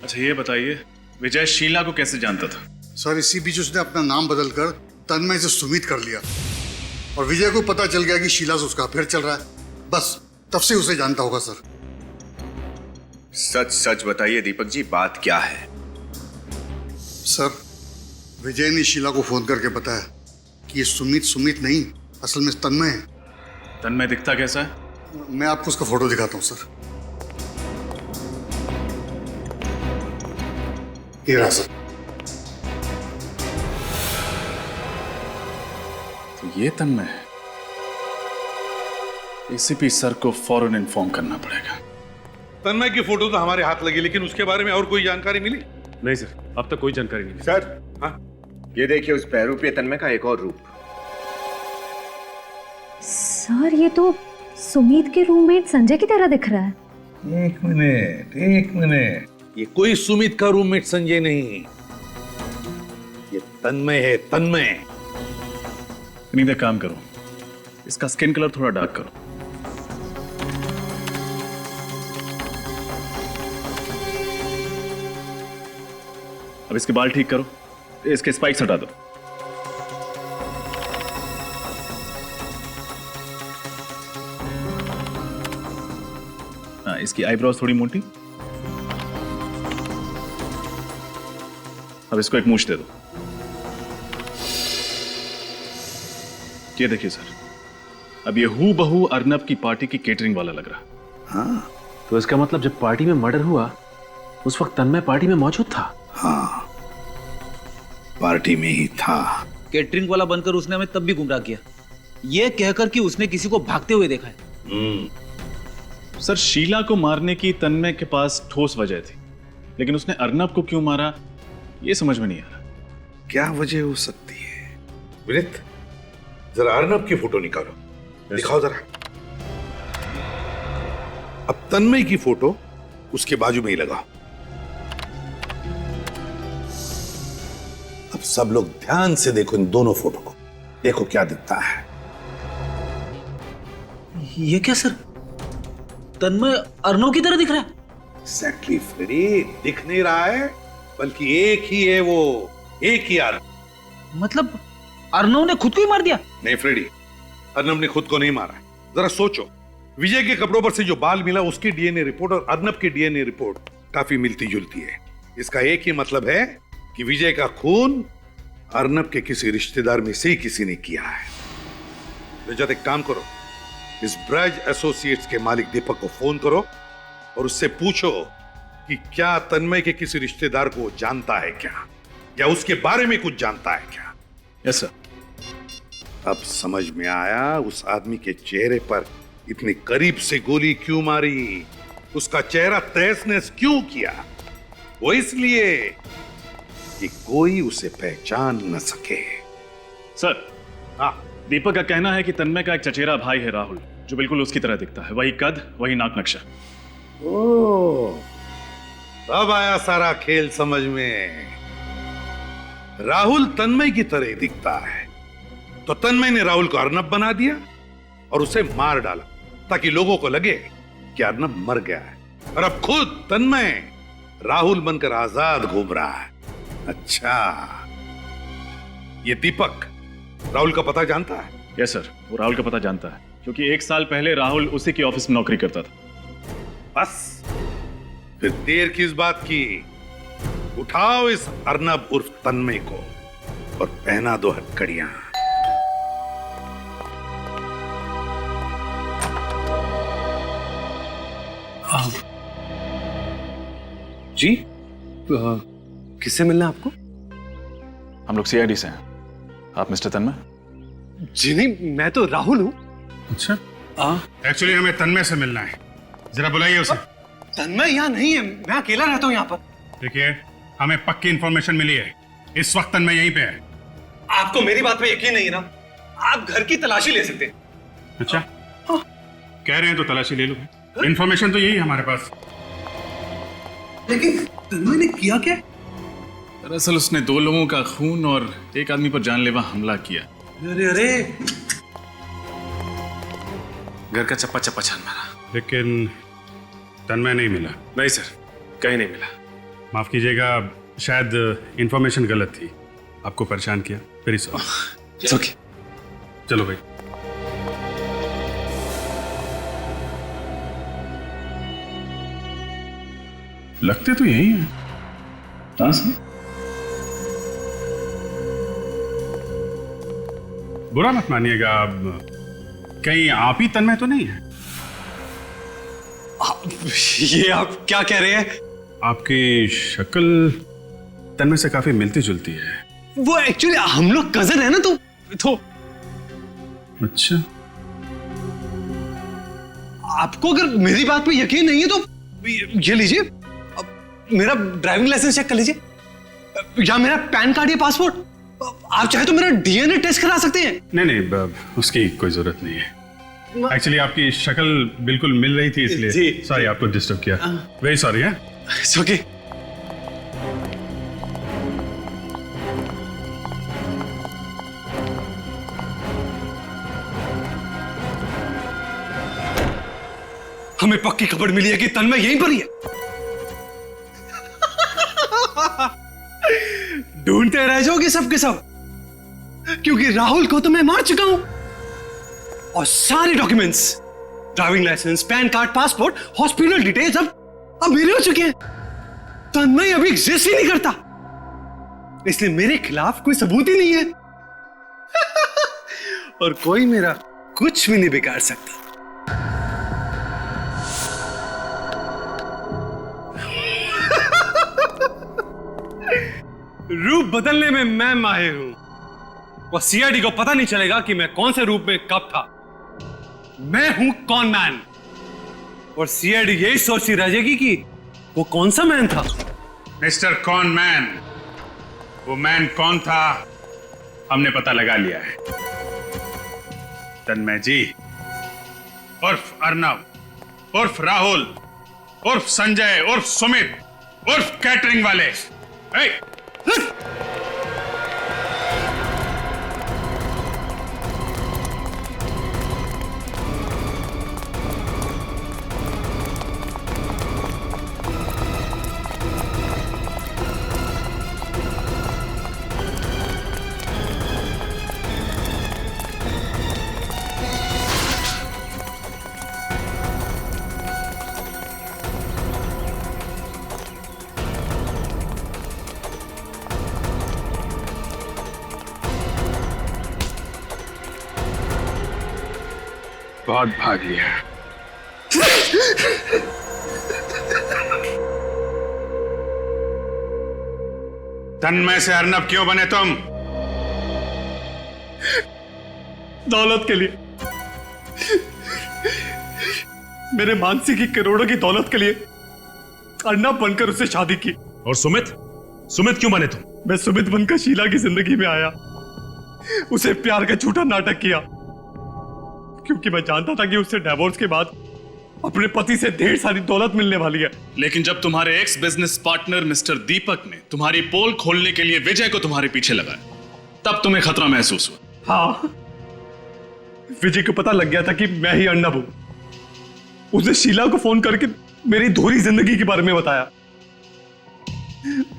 अच्छा ये बताइए, विजय शीला को कैसे जानता था? सर इसी बीच उसने अपना नाम बदलकर तन्मय से सुमित कर लिया और विजय को पता चल गया कि शीला से उसका अफेयर चल रहा है, बस तब से उसे जानता होगा। सर सच सच बताइए दीपक जी, बात क्या है? सर विजय ने शीला को फोन करके बताया कि ये सुमित नहीं, असल में तन्मय है। तन्मय दिखता कैसा है? मैं आपको उसका फोटो दिखाता हूं सर। ये रहा सर। तो ये तन्मय है। एसीपी सर को फौरन इन्फॉर्म करना पड़ेगा। तन्मय की फोटो तो हमारे हाथ लगी, लेकिन उसके बारे में और कोई जानकारी मिली? नहीं सर, अब तक कोई जानकारी नहीं। सर हाँ, ये देखिए उस बहरूपीय तन्मय का एक और रूप। सर ये तो सुमित के रूममेट संजय की तरह दिख रहा है। एक मिनट, ये कोई सुमित का रूममेट संजय नहीं, ये तन्मय है, तन्मय। नहीं तो काम करो, इसका स्किन कलर थोड़ा डार्क करो। अब इसके बाल ठीक करो, इसके स्पाइक्स हटा दो। हाँ, इसकी आईब्रोज थोड़ी मोटी। अब इसको एक मूंछ दे दो। ये देखिए सर, अब ये हूबहू अर्नब की पार्टी की केटरिंग वाला लग रहा। हाँ, तो इसका मतलब जब पार्टी में मर्डर हुआ उस वक्त तन्मय पार्टी में मौजूद था। हाँ, पार्टी में ही था। केटरिंग वाला बनकर उसने हमें तब भी गुमराह किया, ये कहकर कि उसने किसी को भागते हुए देखा है। सर, शीला को मारने की तन्मय के पास ठोस वजह थी, लेकिन उसने अर्नब को क्यों मारा ये समझ में नहीं आ रहा। क्या वजह हो सकती है? विनीत, जरा अर्नब की फोटो निकालो, दिखाओ जरा। अब तन्मय की फोटो उसके बाजू में ही लगाओ। अब सब लोग ध्यान से देखो इन दोनों फोटो को, देखो क्या दिखता है। ये क्या सर, तन्मय अर्नव की तरह दिख रहा है? एग्जैक्टली फ्रेडी, दिख नहीं रहा है, बल्कि एक ही है वो, एक ही अर्नव। मतलब अर्नव ने खुद को ही मार दिया? नहीं फ्रेडी, अर्नव ने खुद को नहीं मारा है। जरा सोचो, विजय के कपड़ों पर से जो बाल मिला उसकी डीएनए रिपोर्ट और अर्नव की डीएनए रिपोर्ट काफी मिलती जुलती है। इसका एक ही मतलब है कि विजय का खून अर्नव के किसी रिश्तेदार में से ही किसी ने किया है। रजत, एक काम करो, इस ब्रज एसोसिएट्स के मालिक दीपक को फोन करो और उससे पूछो कि क्या तन्मय के किसी रिश्तेदार को जानता है क्या, या उसके बारे में कुछ जानता है क्या। Yes sir. अब समझ में आया उस आदमी के चेहरे पर इतनी करीब से गोली क्यों मारी, उसका चेहरा तहस नहस क्यों किया। वो इसलिए कि कोई उसे पहचान न सके। सर, हाँ, दीपक का कहना है कि तन्मय का एक चचेरा भाई है राहुल, जो बिल्कुल उसकी तरह दिखता है, वही कद, वही नाक नक्शा। ओह, तब आया सारा खेल समझ में। राहुल तन्मय की तरह ही दिखता है, तो तन्मय ने राहुल को अर्नब बना दिया और उसे मार डाला ताकि लोगों को लगे कि अर्नब मर गया है, और अब खुद तन्मय राहुल बनकर आजाद घूम रहा है। अच्छा, ये दीपक राहुल का पता जानता है? यस सर, वो राहुल का पता जानता है, क्योंकि 1 साल पहले राहुल उसी की ऑफिस में नौकरी करता था। बस, फिर देर किस बात की, उठाओ इस अर्नब उर्फ तन्मय को और पहना दो हथकड़ियां। जी, किससे मिलना है आपको? हम लोग सीआईडी से हैं। आप मिस्टर तन्मय? जी नहीं, मैं तो राहुल हूँ। अच्छा, एक्चुअली हमें तन्मय से मिलना है, जरा बुलाइए उसे। तन्मय यहाँ नहीं है, मैं अकेला रहता हूँ यहाँ पर। देखिए, हमें पक्की इंफॉर्मेशन मिली है, इस वक्त तन्मय यहीं पे है। आपको मेरी बात पे यकीन नहीं है ना? आप घर की तलाशी ले सकते हैं। अच्छा, कह रहे हैं तो तलाशी ले लो, इंफॉर्मेशन तो यही है हमारे पास। लेकिन तन्मय ने किया क्या? दरअसल उसने 2 लोगों का खून और एक आदमी पर जानलेवा हमला किया। अरे अरे, घर का चप्पा चप्पा छान मारा, लेकिन तन्मय नहीं मिला। नहीं सर, कहीं नहीं मिला। माफ कीजिएगा, शायद इंफॉर्मेशन गलत थी, आपको परेशान किया, वेरी सॉरी। ओके, चलो भाई। लगते तो यही है। हाँ सर, बुरा मत मानिएगा, अब कहीं आप ही तन्मय तो नहीं है? ये आप क्या कह रहे हैं? आपकी शक्ल तन्मय से काफी मिलती जुलती है। वो एक्चुअली हम लोग कजन है ना, तो अच्छा, आपको अगर मेरी बात पे यकीन नहीं है तो ये लीजिए, मेरा ड्राइविंग लाइसेंस चेक कर लीजिए, या मेरा पैन कार्ड या पासपोर्ट। आप चाहे तो मेरा डीएनए टेस्ट करा सकते हैं। नहीं नहीं, उसकी कोई जरूरत नहीं है। एक्चुअली आपकी शक्ल बिल्कुल मिल रही थी जी। इसलिए सॉरी आपको डिस्टर्ब किया। वेरी सॉरी है। ओके। हमें पक्की खबर मिली है कि तन्मय यहीं पर ही है। ढूंढते रह जाओगे सबके सब, क्योंकि राहुल को तो मैं मार चुका हूं और सारे documents, driving licence, PAN card, passport, hospital details अब मेरे हो चुके हैं। तन्मय अभी एग्जिस्ट ही नहीं करता, इसलिए मेरे खिलाफ कोई सबूत ही नहीं है। और कोई मेरा कुछ भी नहीं बिगाड़ सकता। रूप बदलने में मैं माहिर हूं और सीआईडी को पता नहीं चलेगा कि मैं कौन से रूप में कब था। मैं हूं कॉन मैन और सीआईडी यही सोचती रह जाएगी कि वो कौन सा मैन था। मिस्टर कॉन मैन, वो मैन कौन था हमने पता लगा लिया है। तन्मय जी उर्फ अर्नब उर्फ राहुल उर्फ संजय उर्फ सुमित उर्फ कैटरिंग वाले। बहुत भाग लिया। तन्मय से अर्नब क्यों बने तुम? दौलत के लिए, मेरे मानसी की करोड़ों की दौलत के लिए अर्नब बनकर उससे शादी की। और सुमित क्यों बने तुम? मैं सुमित बनकर शीला की जिंदगी में आया, उसे प्यार का झूठा नाटक किया, क्योंकि मैं जानता था कि उससे डिवोर्स के बाद अपने पति से ढेर सारी दौलत मिलने वाली है। लेकिन जब तुम्हारे एक्स बिजनेस पार्टनर मिस्टर दीपक ने तुम्हारी पोल खोलने के लिए विजय को तुम्हारे पीछे लगाया, तब तुम्हें खतरा महसूस हुआ। हाँ, विजय को पता लग गया था कि मैं ही अर्नब हूं। उसने शीला को फोन करके मेरी धोरी जिंदगी के बारे में बताया।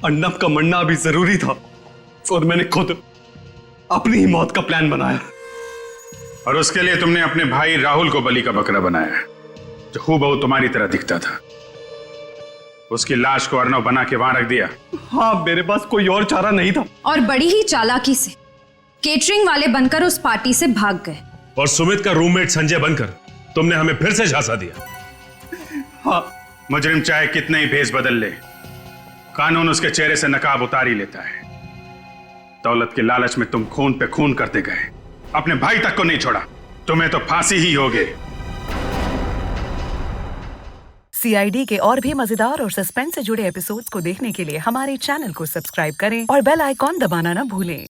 अर्नब का मरना अभी जरूरी था और मैंने खुद अपनी ही मौत का प्लान बनाया। और उसके लिए तुमने अपने भाई राहुल को बलि का बकरा बनाया, जो हूबहू तुम्हारी तरह दिखता था। उसकी लाश को अर्नब बना के वहां रख दिया। हाँ, मेरे पास कोई और चारा नहीं था। और बड़ी ही चालाकी से केटरिंग वाले बनकर उस पार्टी से भाग गए। और सुमित का रूममेट संजय बनकर तुमने हमें फिर से झांसा दिया। हाँ, मुजरिम चाहे कितने ही भेष बदल ले, कानून उसके चेहरे से नकाब उतार ही लेता है। दौलत के लालच में तुम खून पे खून करते गए, अपने भाई तक को नहीं छोड़ा। तुम्हें तो फांसी ही होगी। सीआईडी के और भी मजेदार और सस्पेंस से जुड़े एपिसोड्स को देखने के लिए हमारे चैनल को सब्सक्राइब करें और बेल आइकॉन दबाना ना भूलें।